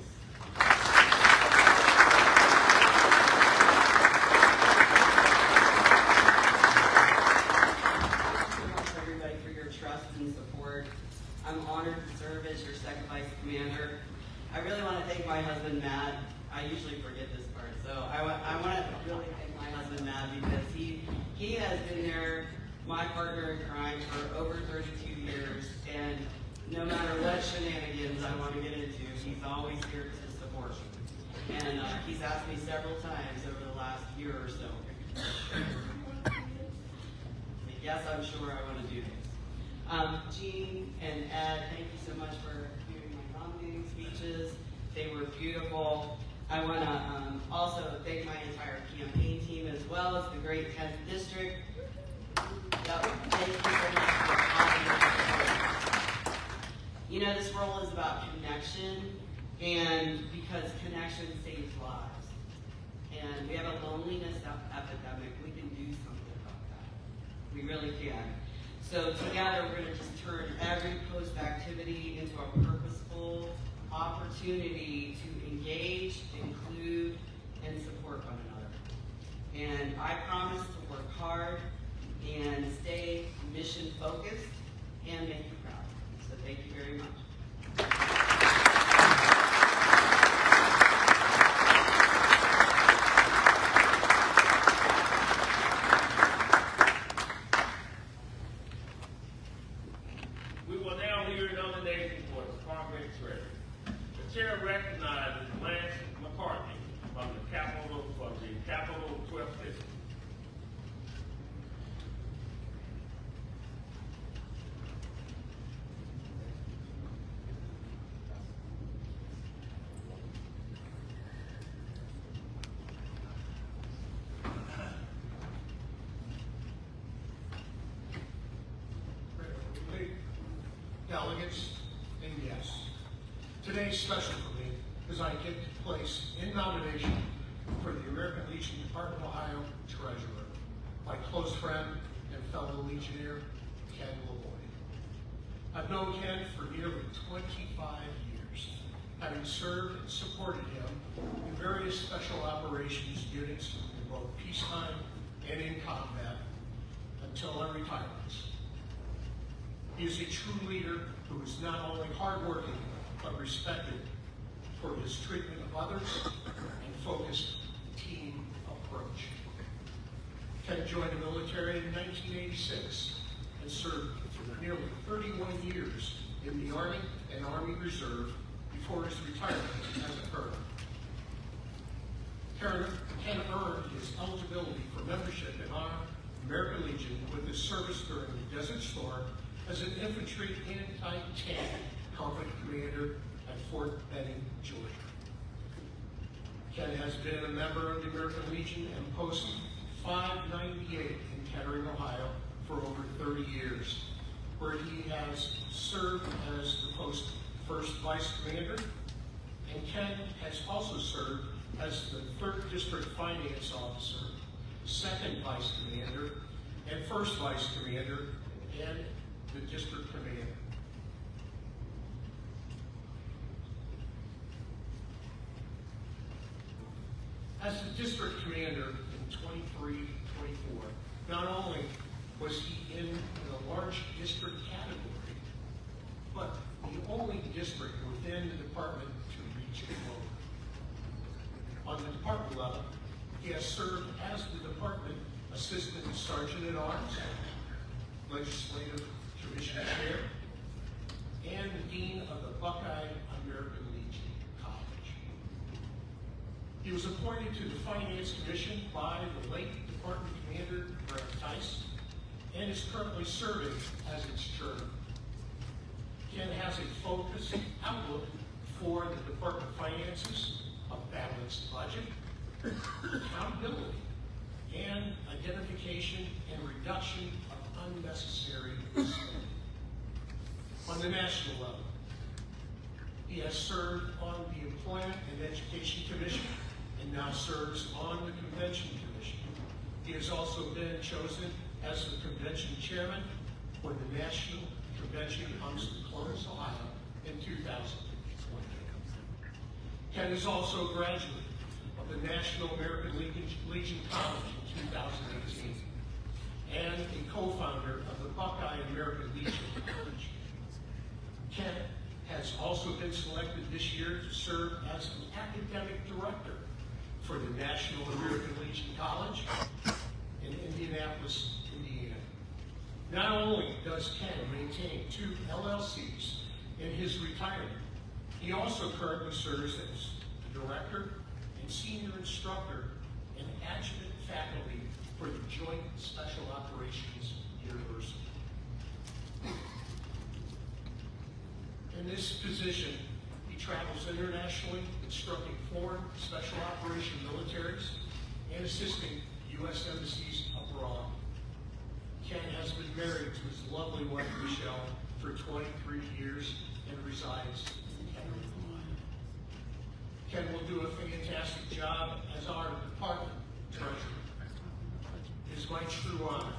Everybody for your trust and support. I'm honored to serve as your Second Vice Commander. I really want to thank my husband, Matt. I usually forget this part, so I want to really thank my husband, Matt, because he has been there, my partner in crime, for over 32 years, and no matter what shenanigans I want to get into, he's always here to support me. And he's asked me several times over the last year or so, yes, I'm sure I want to do this. Jean and Ed, thank you so much for doing my nominating speeches. They were beautiful. I want to also thank my entire campaign team as well as the great 10th District. Yep, thank you so much for having me. You know, this role is about connection, and because connection saves lives. And we have a loneliness epidemic. We can do something about that. We really can. So together, we're going to just turn every post-activity into a purposeful opportunity to engage, include, and support one another. And I promise to work hard and stay mission-focused and make you proud. So thank you very much. We will now hear a nomination for Department Treasurer. The chair recognizes Lance McCarthy from the Capital 12th District. Delegates, and guests. Today's special for me as I get to place in nomination for the American Legion Department of Ohio Treasurer, my close friend and fellow Legionnaire, Ken LaVoy. I've known Ken for nearly 25 years, having served and supported him in various special operations units in both peacetime and in combat until our retirements. He is a true leader who is not only hardworking, but respected for his treatment of others and focused team approach. Ken joined the military in 1986 and served for nearly 31 years in the Army and Army Reserve before his retirement as a colonel. Ken earned his eligibility for membership in our American Legion with his service during the Desert Storm as an infantry anti-tank company commander at Fort Benning, Georgia. Ken has been a member of the American Legion and Post 598 in Kettering, Ohio for over 30 years, where he has served as the post first vice commander, and Ken has also served as the 3rd District Finance Officer, 2nd Vice Commander, and 1st Vice Commander, and the District Commander. As the District Commander in 23-24, not only was he in the large district category, but the only district within the department to reach a quota. On the department level, he has served as the Department Assistant Sergeant at Arms, Legislative Commission Chair, and the Dean of the Buckeye American Legion College. He was appointed to the Finance Commission by the late Department Commander Greg Tice, and is currently serving as its chairman. Ken has a focused outlook for the Department of Finances, a balanced budget, accountability, and identification and reduction of unnecessary spending. On the national level, he has served on the Employment and Education Commission and now serves on the Convention Commission. He has also been chosen as the convention chairman for the National Convention comes to Columbus, Ohio in 2020. Ken is also a graduate of the National American Legion College in 2018 and a co-founder of the Buckeye American Legion College. Ken has also been selected this year to serve as an academic director for the National American Legion College in Indianapolis, Indiana. Not only does Ken maintain 2 LLCs in his retirement, he also currently serves as the director and senior instructor and adjunct faculty for the Joint Special Operations University. In this position, he travels internationally, instructing foreign special operation militaries and assisting U.S. embassies abroad. Ken has been married to his lovely wife, Michelle, for 23 years and resides in Kettering, Ohio. Ken will do a fantastic job as our department treasurer. It is my true honor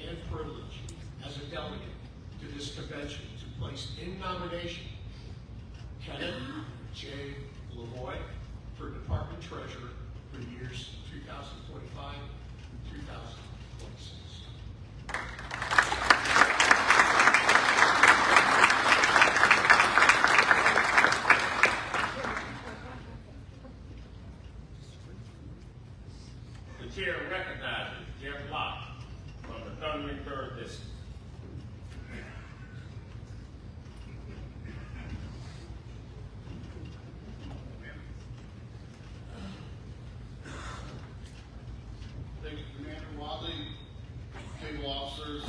and privilege as a delegate to this convention to place in nomination Kenneth J. Lavoie for Department Treasurer for the years 2025 and 2026. The chair recognizes Jeff Locke from the Thundering Third District. Thank you, Commander Wadley, naval officers,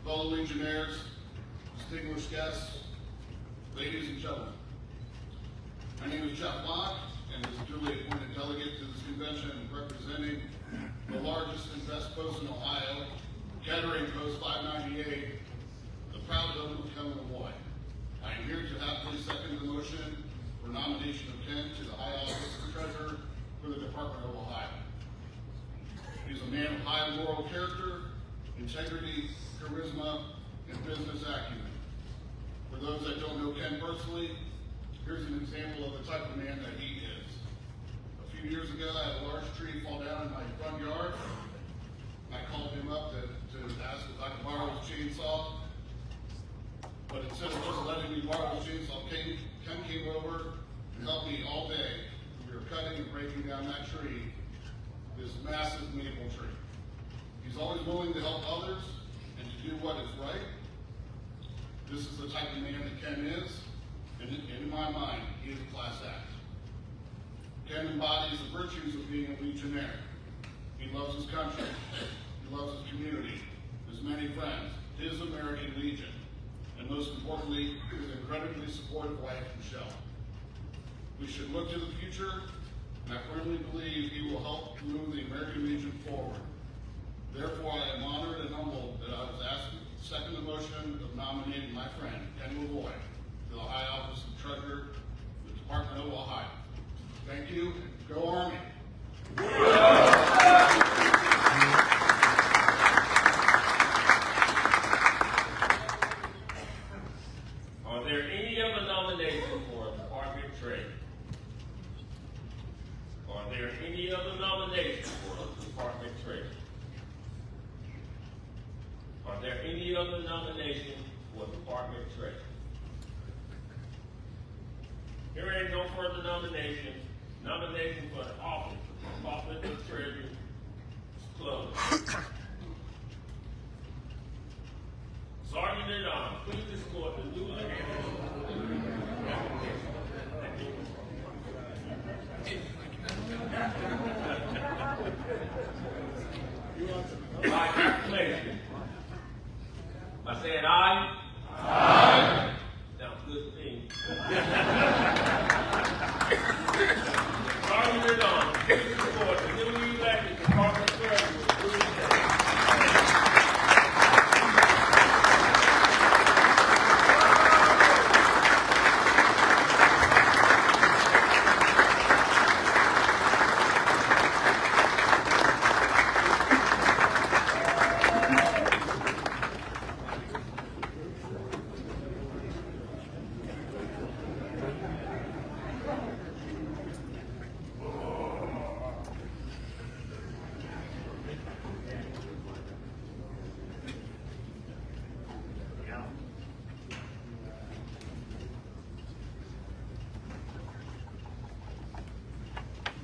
fellow Legionnaires, distinguished guests, ladies and gentlemen. My name is Jeff Locke, and as a duly appointed delegate to this convention representing the largest and best post in Ohio, Kettering Post 598, the proud donor of Ken Lavoie. I am here to happily second the motion for nomination of Ken to the high office of Treasurer for the Department of Ohio. He is a man of high moral character, integrity, charisma, and business acumen. For those that don't know Ken personally, here's an example of the type of man that he is. A few years ago, I had a large tree fall down in my front yard. I called him up to ask if I could borrow his chainsaw. But instead of just letting me borrow his chainsaw, Ken came over and helped me all day. We were cutting and breaking down that tree, this massive maple tree. He's always willing to help others and to do what is right. This is the type of man that Ken is, and in my mind, he is a class act. Ken embodies the virtues of being a Legionnaire. He loves his country, he loves his community, his many friends, his American Legion, and most importantly, his incredibly supportive wife, Michelle. We should look to the future, and I firmly believe he will help move the American Legion forward. Therefore, I am honored and humbled that I was asked to second the motion of nominating my friend, Ken LaVoy, to the high office of Treasurer of the Department of Ohio. Thank you, and go Army! Are there any other nominations for Department Treasurer? Are there any other nominations for Department Treasurer? Are there any other nominations for Department Treasurer? Here ain't no further nominations. Nomination for the office of Department of Treasury is closed. Sergeant at Arms, please escort the newly by acclamation. I said aye. Aye. Sounds good to me. Sergeant at Arms, please escort the newly elected Department Treasurer.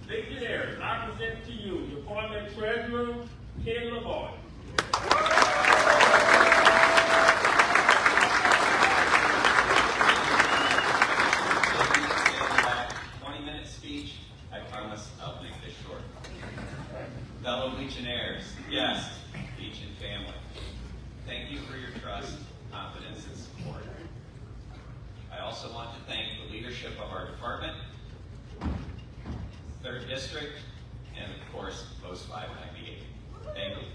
Legionnaires, I present to you the Department Treasurer, Ken LaVoy. 20-minute speech. I promise I'll make this short. Fellow Legionnaires, guests, Legion family, thank you for your trust, confidence, and support. I also want to thank the leadership of our department, 3rd District, and of course, Post 598. Thank you.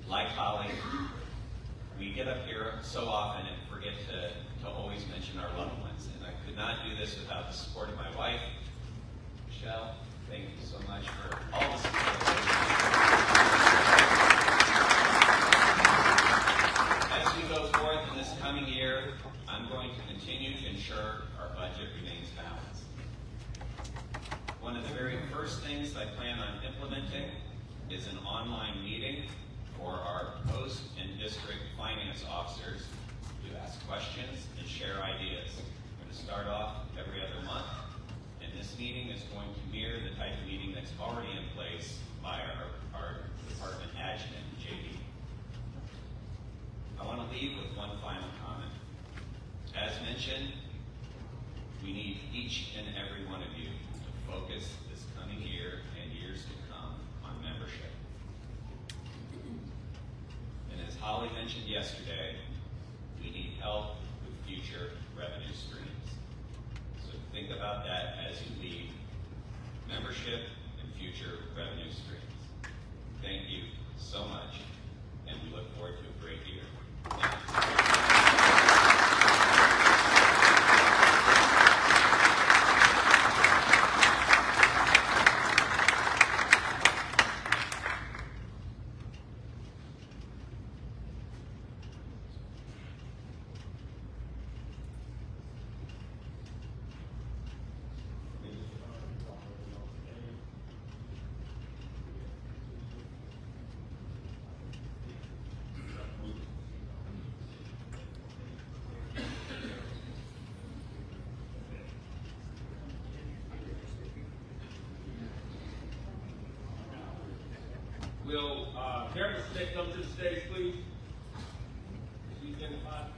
Like Holly, we get up here so often and forget to always mention our loved ones, and I could not do this without the support of my wife, Michelle. Thank you so much for all the support. As we go forth in this coming year, I'm going to continue to ensure our budget remains balanced. One of the very first things I plan on implementing is an online meeting for our post and district finance officers to ask questions and share ideas. We're going to start off every other month, and this meeting is going to mirror the type of meeting that's already in place by our department adjutant, JD. I want to leave with one final comment. As mentioned, we need each and every one of you to focus this coming year and years to come on membership. And as Holly mentioned yesterday, we need help with future revenue streams. So think about that as you lead membership and future revenue streams. Thank you so much, and we look forward to a great year. Thank you. Will Member Stick come to the stage, please? She's in the file.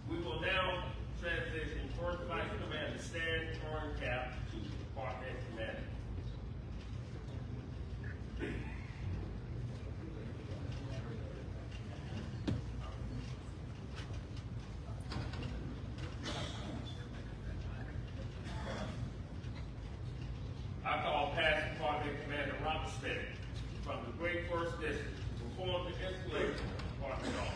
We will now transition first Vice Commander Stan Horncap to Department Commander. I call past Department Commander Robert Smith from the Great First District to perform the installation of Department office.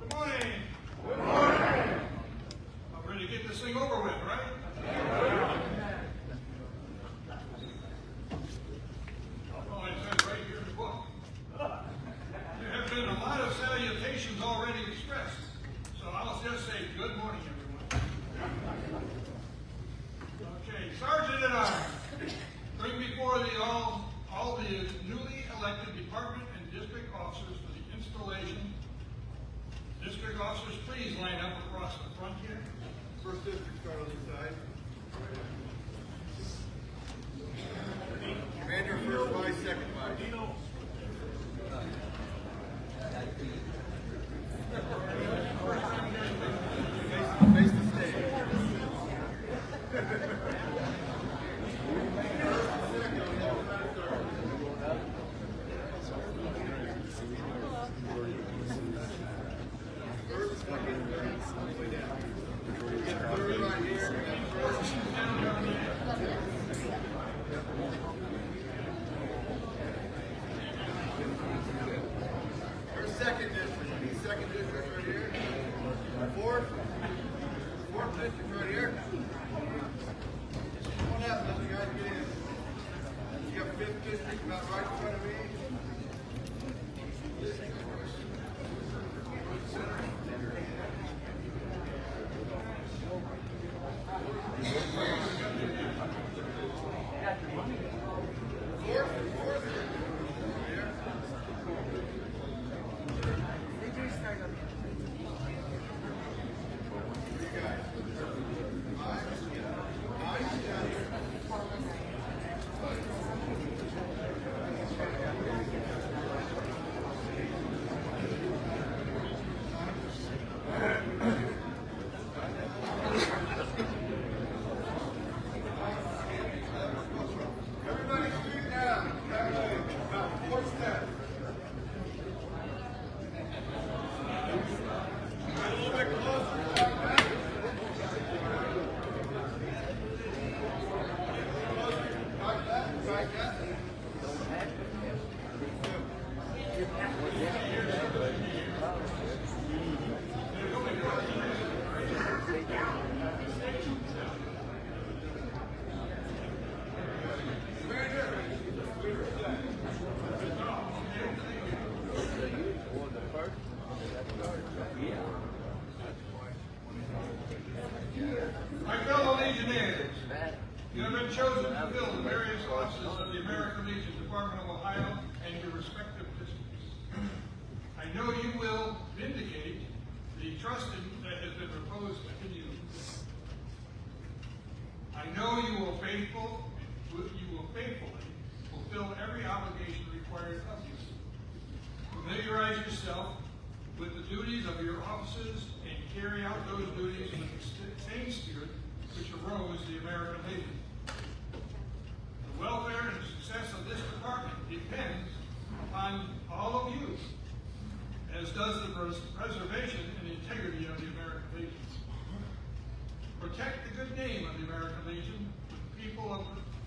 Good morning. Good morning. I'm ready to get this thing over with, right? Oh, it says right here in the book. There have been a lot of salutations already expressed, so I'll just say good morning, everyone. Okay, Sergeant at Arms, bring before the all the newly elected department and district officers for the installation. District officers, please line up across the front here. First district, start on this side. Commander, first vice, second vice. Face the stage. There's second district. Second district right here. Fourth district right here. What happens as you guys get in? You got fifth district about right in front of me. You have been chosen to fill the various offices of the American Legion Department of Ohio and your respective districts. I know you will vindicate the trust that has been reposed in you. I know you will faithfully fulfill every obligation required of you. Familiarize yourself with the duties of your offices and carry out those duties with the same spirit which arose the American Legion. The welfare and success of this department depends upon all of you, as does the preservation and integrity of the American Legion. Protect the good name of the American Legion with the people of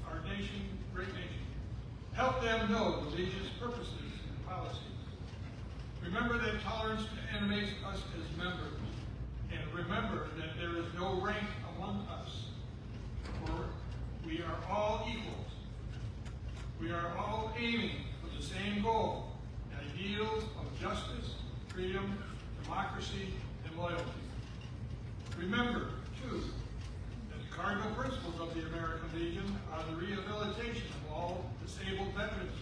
our nation, great nation. Help them know the Legion's purposes and policies. Remember that tolerance animates us as members, and remember that there is no rank among us, for we are all equals. We are all aiming for the same goal, the ideals of justice, freedom, democracy, and loyalty. Remember, too, that the cardinal principles of the American Legion are the rehabilitation of all disabled veterans,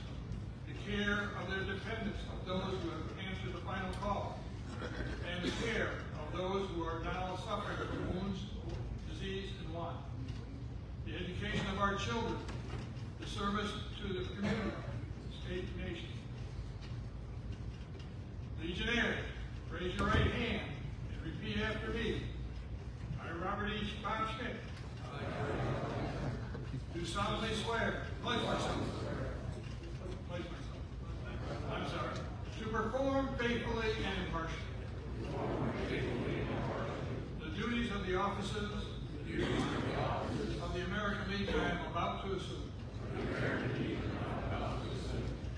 the care of their dependents, of those who have answered the final call, and the care of those who are now suffering from wounds, disease, and want. The education of our children, the service to the community, state, and nation. Legionnaires, raise your right hand and repeat after me. I, Robert H. Bob Schmidt, do solemnly swear, pledge myself, to perform faithfully and impartially the duties of the offices of the American Legion I am about to assume.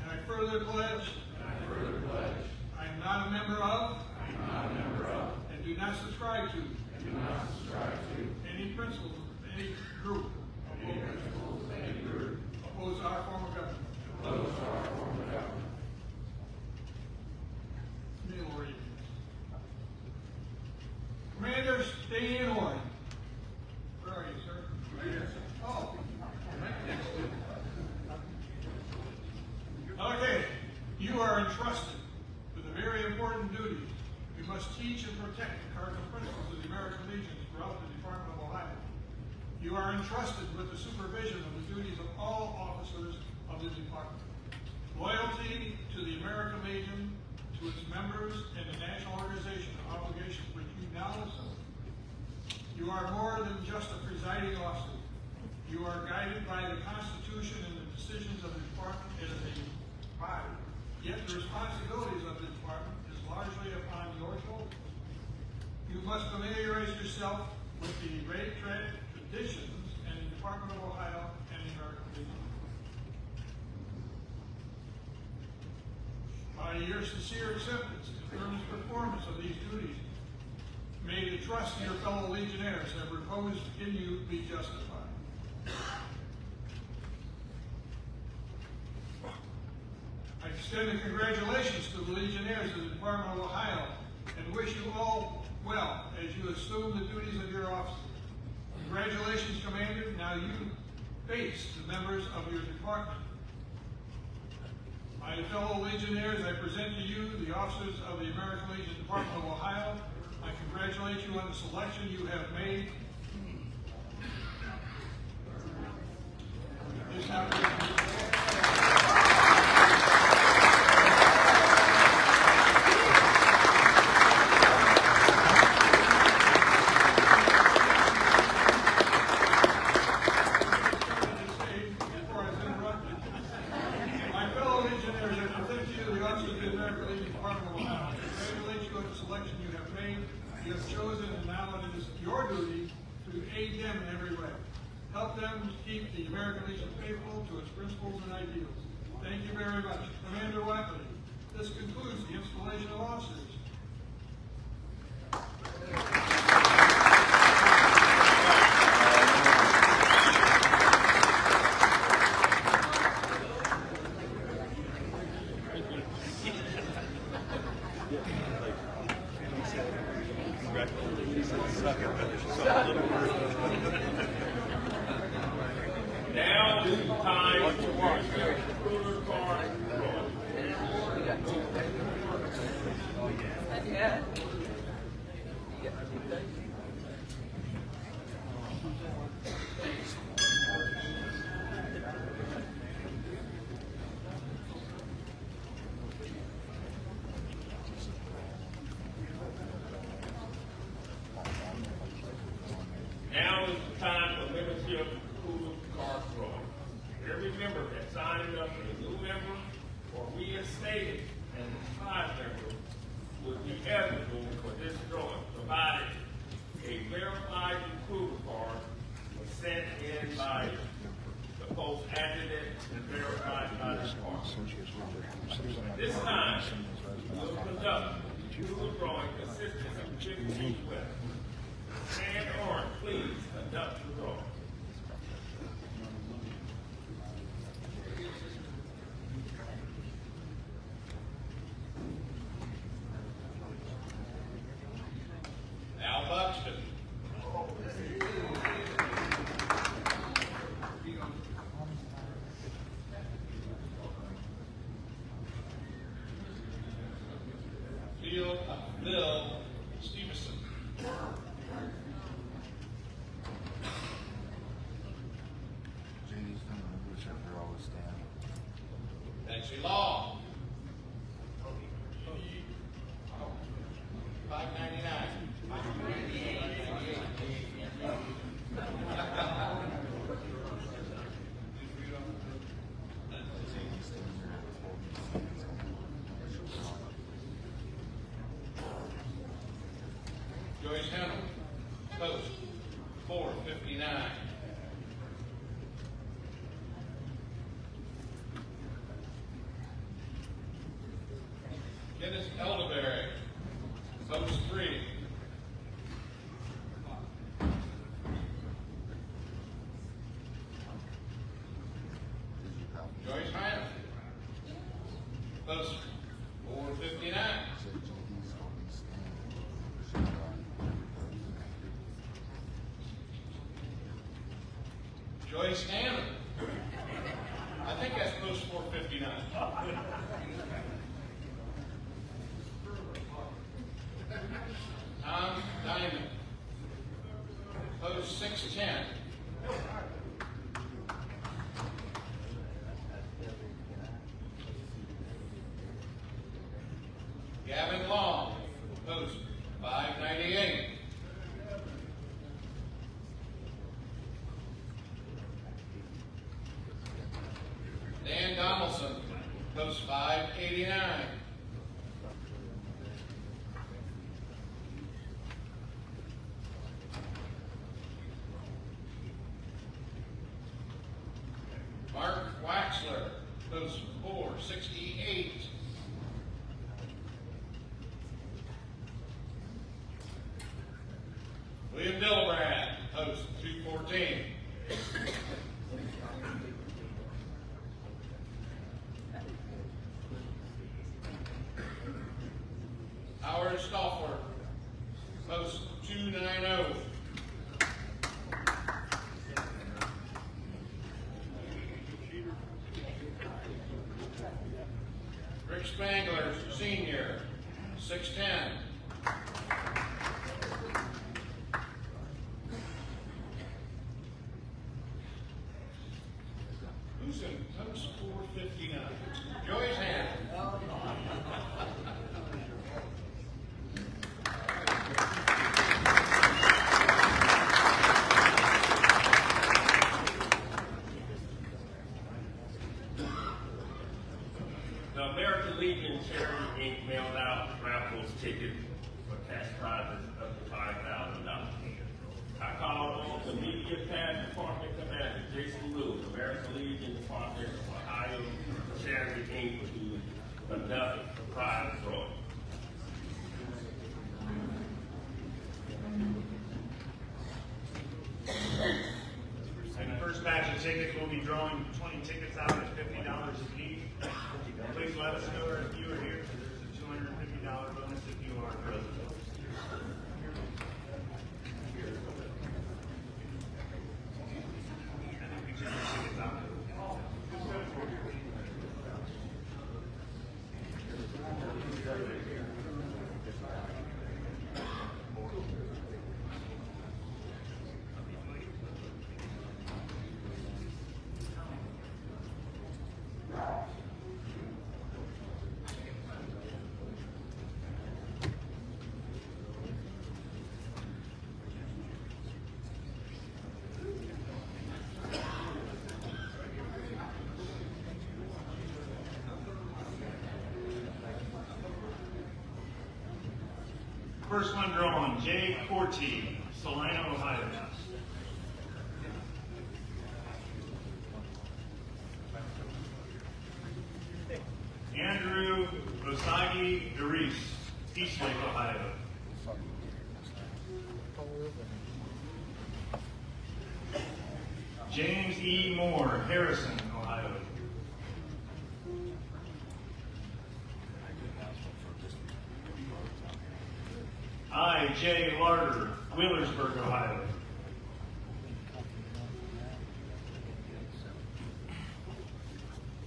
And I further pledge I am not a member of and do not subscribe to any principles of any group opposed to our form of government. Commander, stay in order. Where are you, sir? Right here. Oh, right next to you. Okay, you are entrusted with a very important duty. You must teach and protect the cardinal principles of the American Legion throughout the Department of Ohio. You are entrusted with the supervision of the duties of all officers of the department. Loyalty to the American Legion, to its members, and the national organization obligations which you now assume. You are more than just a presiding officer. You are guided by the Constitution and the decisions of the department as a body. Yet the responsibilities of the department is largely upon your shoulders. You must familiarize yourself with the great traditions and the Department of Ohio and the American Legion. By your sincere acceptance and earnest performance of these duties, may the trust your fellow Legionnaires have reposed in you be justified. I extend the congratulations to the Legionnaires of the Department of Ohio and wish you all well as you assume the duties of your office. Congratulations, Commander. Now you face the members of your department. My fellow Legionnaires, I present to you the officers of the American Legion Department of Ohio. I congratulate you on the selection you have made. You have chosen, and now it is your duty to aid them in every way. Help them keep the American Legion faithful to its principles and ideals. Thank you very much. Commander Wackley, this concludes the installation of officers. Now is the time to watch the recruiter card drawing. Now is the time for membership recruiter card drawing. Every member that signed up as a new member or reinstated as a tribe member would be eligible for this drawing, provided a verified recruiter card was sent in by the post adjutant and verified by the card. This time, we'll conduct the recruiter drawing consisting of 15 questions. Stand on, please conduct the drawing. Al Buxton. Bill Stevenson. Betsy Long. 599. Joyce Hennel, post 459. Kenneth Elderberry, post 3. Joyce Hynel, post 459. Joyce Hammond. I think that's post 459. Tom Diamond. Post 610. Gavin Long. Post 598. Dan Donaldson, post 589. Mark Waxler, post 468. William Dillebrand, post 214. Howard Stauffer, post 290. Rick Spangler, senior, 610. Who's in post 459? Joyce Hand. The American Legion Charity Inc. mailed out raffles tickets for cash prizes up to $5,000. I called on the Media Task Department Commander Jason Lewis, American Legion Department of Ohio Charity Inc. to conduct the prize drawing. And the first batch of tickets, we'll be drawing 20 tickets out at $50 a piece. Please let us know if you are here, because there's a $250 bonus if you are present. I think we should get tickets out. First one drawn, Jay Corti, Salina, Ohio. Andrew Osagi Doris, Eastlake, Ohio. James E. Moore, Harrison, Ohio. I. J. Larder, Wheelersburg, Ohio.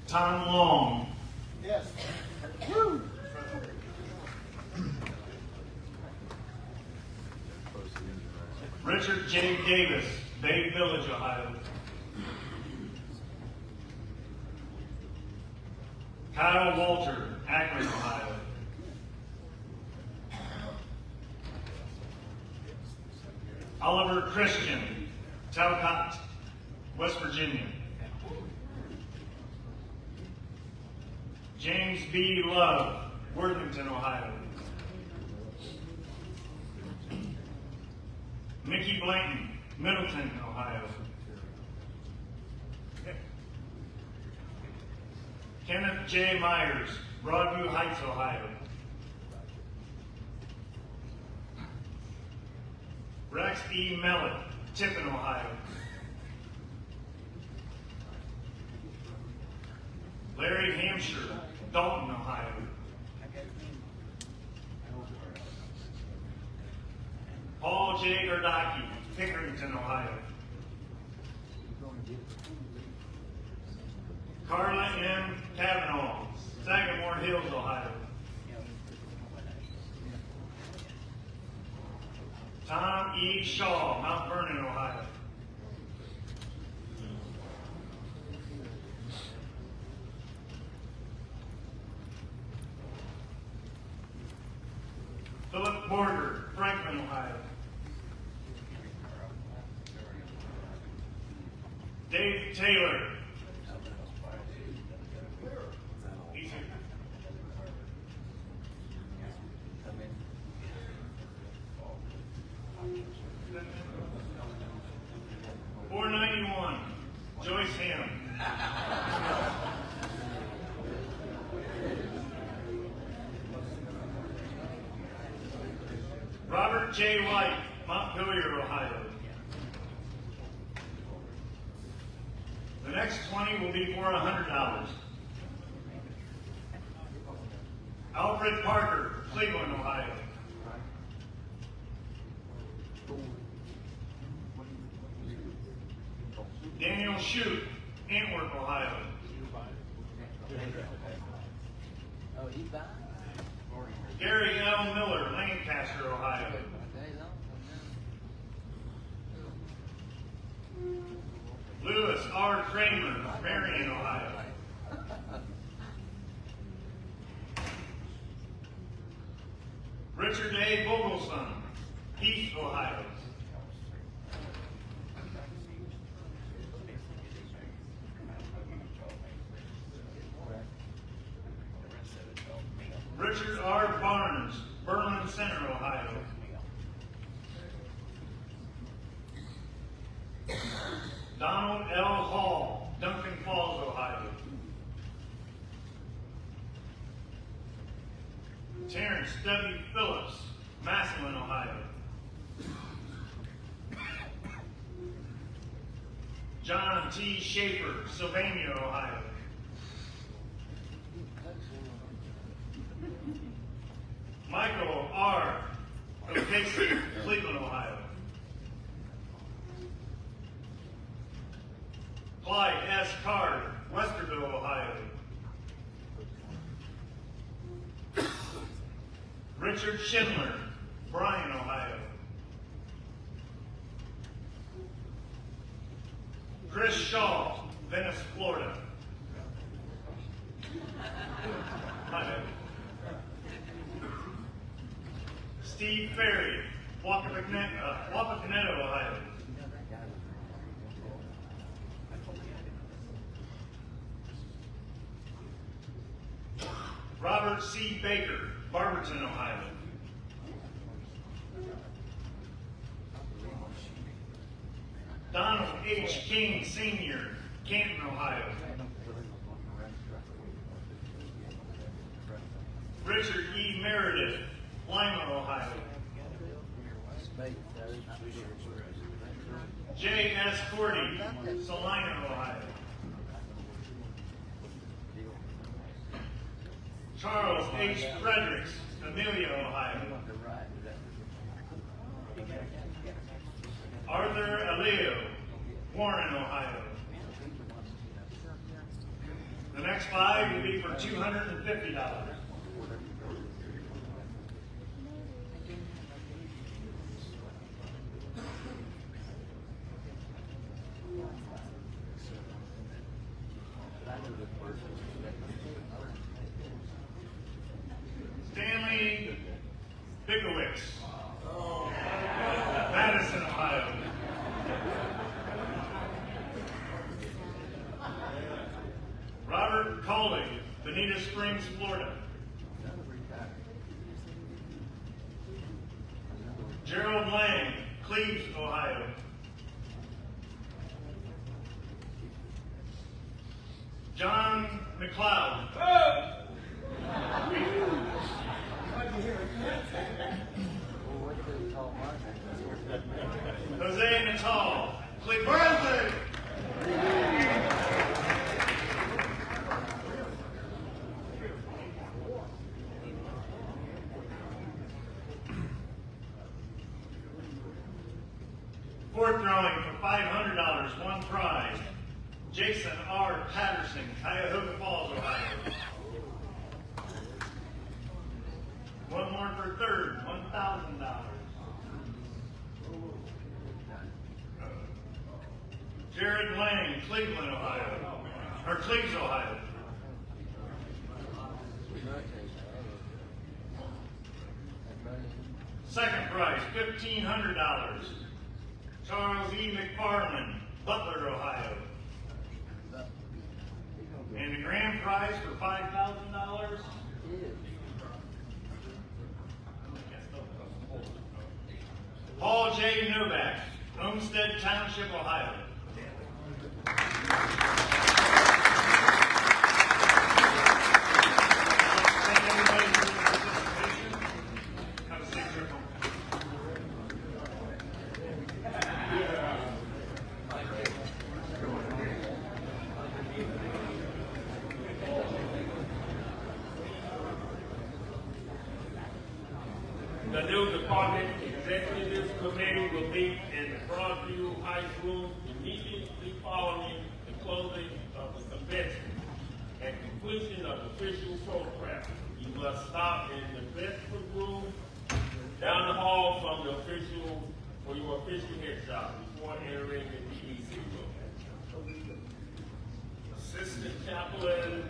Tom Long. Yes. Richard J. Davis, Bay Village, Ohio. Kyle Walter, Akron, Ohio. Oliver Christian, Talcott, West Virginia. James B. Love, Worthington, Ohio. Mickey Blanton, Middleton, Ohio. Kenneth J. Myers, Broadview Heights, Ohio. Rex E. Mellett, Tiffin, Ohio. Larry Hampshire, Dalton, Ohio. Paul J. Gardaki, Pickerington, Ohio. Carla M. Kavanaugh, Sagamore Hills, Ohio. Tom E. Shaw, Mount Vernon, Ohio. Philip Borger, Franklin, Ohio. Dave Taylor. He's here. $491, Joyce Ham. Robert J. White, Montpelier, Ohio. The next 20 will be for $100. Alfred Parker, Cleveland, Ohio. Daniel Shute, Antwerp, Ohio. Gary L. Miller, Lancaster, Ohio. Lewis R. Kramer, Marion, Ohio. Richard A. Vogelson, Heath, Ohio. Richard R. Barnes, Berlin Center, Ohio. Donald L. Hall, Duncan Falls, Ohio. Terrence W. Phillips, Massillon, Ohio. John T. Schaefer, Sylvania, Ohio. Michael R. O'Casey, Cleveland, Ohio. Clyde S. Card, Westerville, Ohio. Richard Schindler, Bryan, Ohio. Chris Shaw, Venice, Florida. My bad. Steve Ferry, Wapakoneta, Ohio. Robert C. Baker, Barberton, Ohio. H. King Sr., Canton, Ohio. Richard E. Meredith, Lima, Ohio. J. S. Forty, Salina, Ohio. Charles H. Fredericks, Amelia, Ohio. Arthur Aleo, Warren, Ohio. The next 5 will be for $250. Stanley Bigowitz, Madison, Ohio. Robert Coley, Bonita Springs, Florida. Gerald Lang, Cleves, Ohio. John McLeod. Jose Natal, Cleveland. Fourth drawing for $500, one prize. Jason R. Patterson, Cuyahoga Falls, Ohio. One more for third, $1,000. Jared Lang, Cleveland, Ohio. Or Cleves, Ohio. Second prize, $1,500. Charles E. McFarland, Butler, Ohio. And the grand prize for $5,000. Paul J. Novak, Homestead Township, Ohio. Thank everybody for your participation. Have a safe trip home. The new department executive committee will meet in the Broadview High School immediately following the closing of the convention and completion of official program. You must stop in the Bedford room down the hall from the official for your official headshot before entering the DEC room. Assistant Chaplain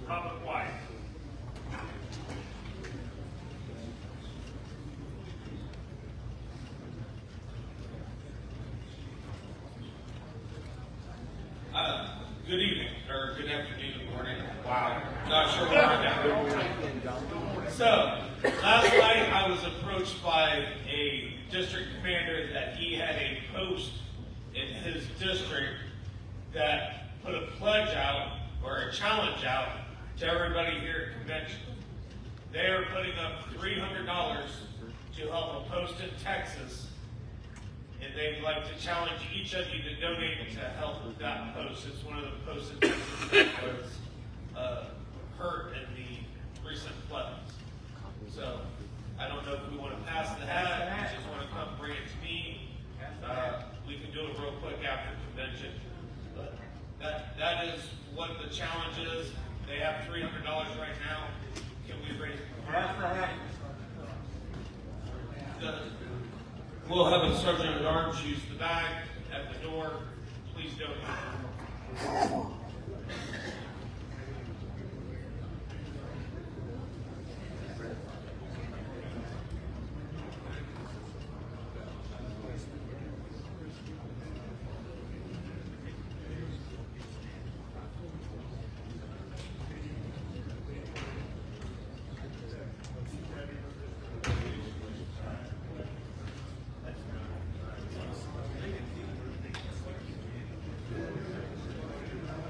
Robert White. Good evening, or good afternoon, good morning. Wow, not sure where I'm at. So, last night I was approached by a district commander that he had a post in his district that put a pledge out, or a challenge out, to everybody here at convention. They are putting up $300 to help a post in Texas, and they'd like to challenge each of you to donate to help with that post. It's one of the posts in Texas that was hurt in the recent floods. So I don't know if we want to pass the hat, you just want to come bring it to me. We can do it real quick after convention. But that is what the challenge is. They have $300 right now. Can we raise it? We'll have a sergeant at arms use the bag at the door. Please donate.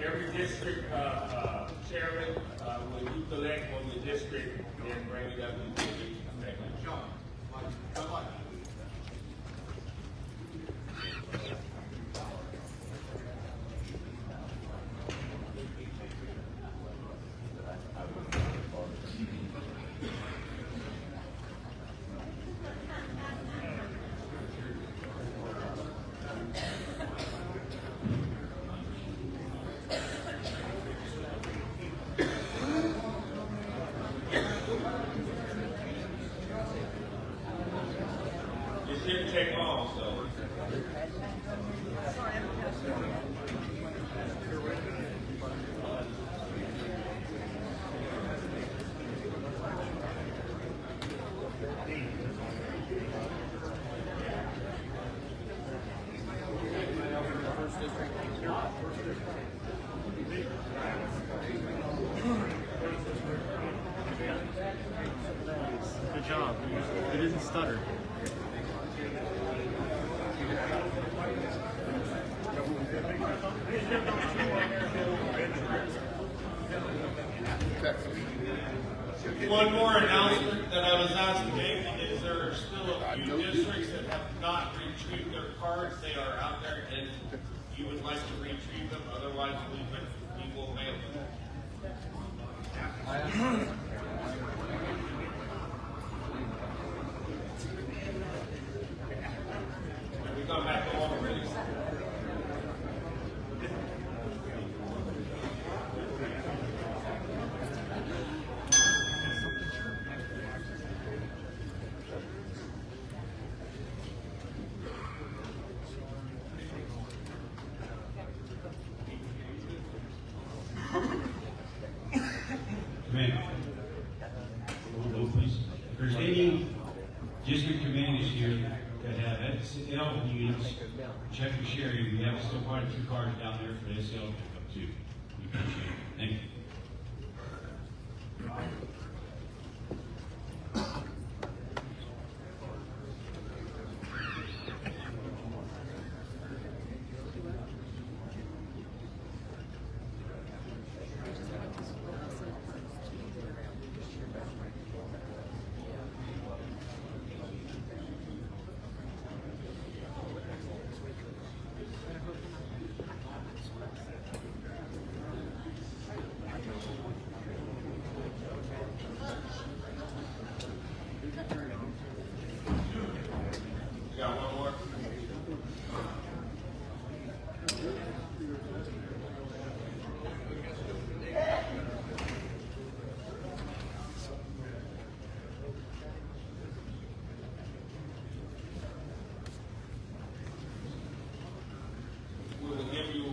every district, chairman, will you collect on the district and bring it up to the city? Thank you. John, come on. It shouldn't take long, so. Good job. It isn't stutter. One more announcement that I was asked to make is there are still a few districts that have not retrieved their cards. They are out there, and you would like to retrieve them. Otherwise, we will mail them. Can we come back to order, please? Commander, hold please. If there's any district commanders here that have SL units, check with Sherry. We have still quite a few cars down there for SL pickup too. We appreciate it. Thank you. We got one more. We will give you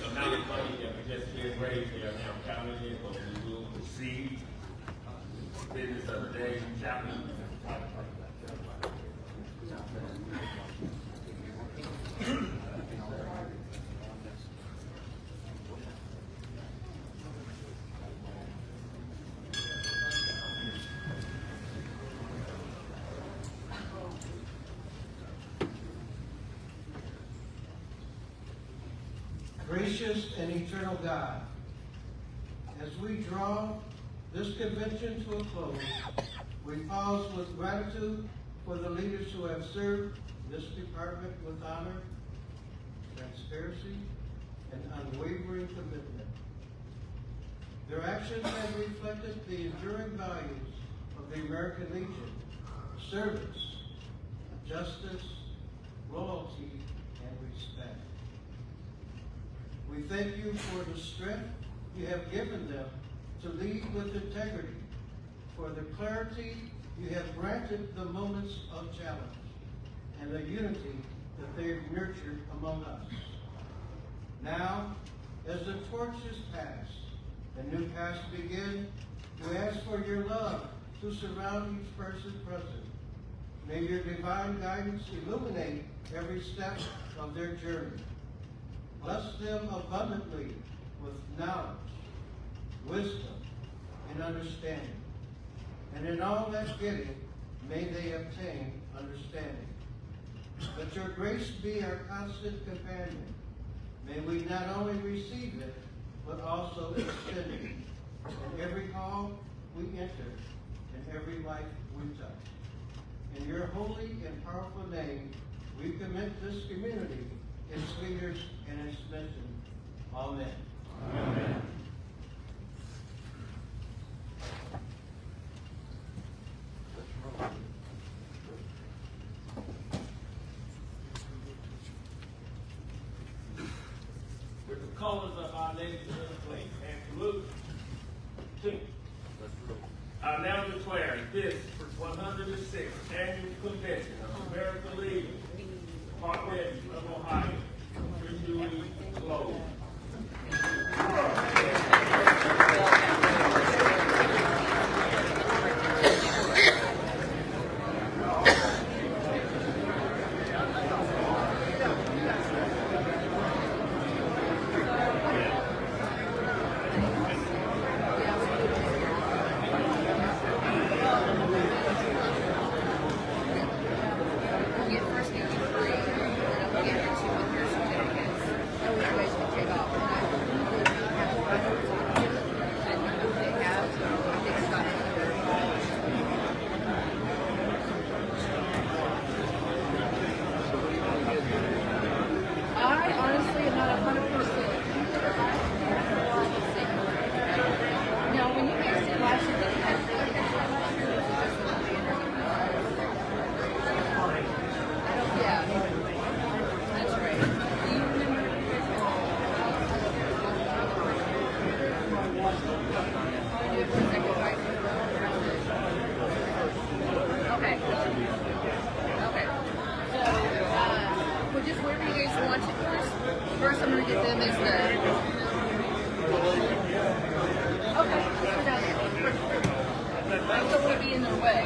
amount of money that we just did raise there. Now counting it, but we will receive business of the day, chaplain. Gracious and eternal God, as we draw this convention to a close, we pause with gratitude for the leaders who have served this department with honor, transparency, and unwavering commitment. Their actions have reflected the enduring values of the American Legion: service, justice, loyalty, and respect. We thank you for the strength you have given them to lead with integrity, for the clarity you have granted the moments of challenge, and the unity that they have nurtured among us. Now, as the torch is passed and new paths begin, we ask for your love to surround each person present. May your divine guidance illuminate every step of their journey. Bless them abundantly with knowledge, wisdom, and understanding. And in all that getting, may they obtain understanding. Let your grace be our constant companion. May we not only receive it, but also extend it in every hall we enter, in every life we touch. In your holy and powerful name, we commit this community, its leaders, and its mission. Amen. Amen. With the colors of our nation's flag and salute. Two. I now declare this 106th annual convention of American Legion, Department of Ohio, officially closed. First, I'm going to get them as the... Okay, let's go down there. I don't want to be in their way.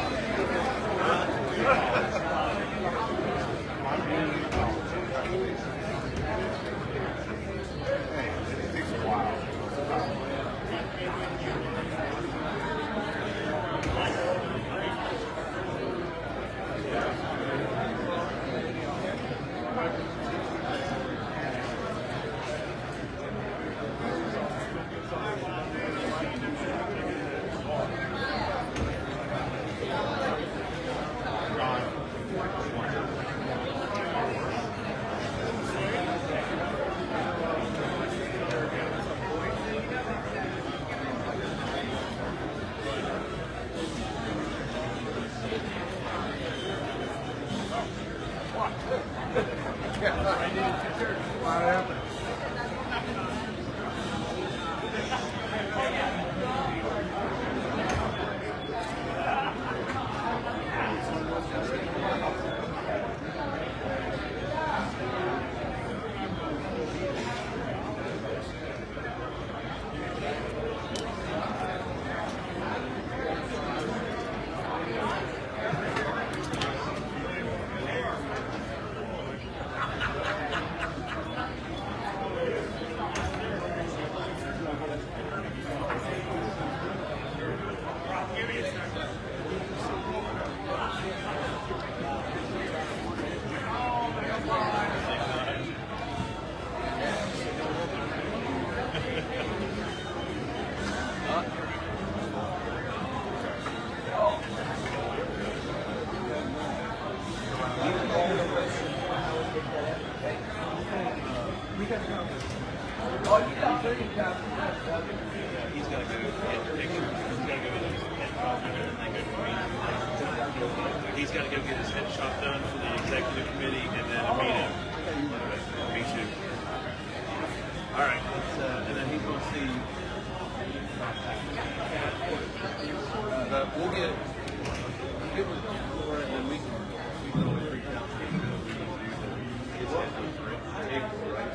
He's got to go get his headshot done for the executive committee and then a meeting. Me too. All right, and then he's going to see. But we'll get with Laura and then we can always reach out to him. It's April, right?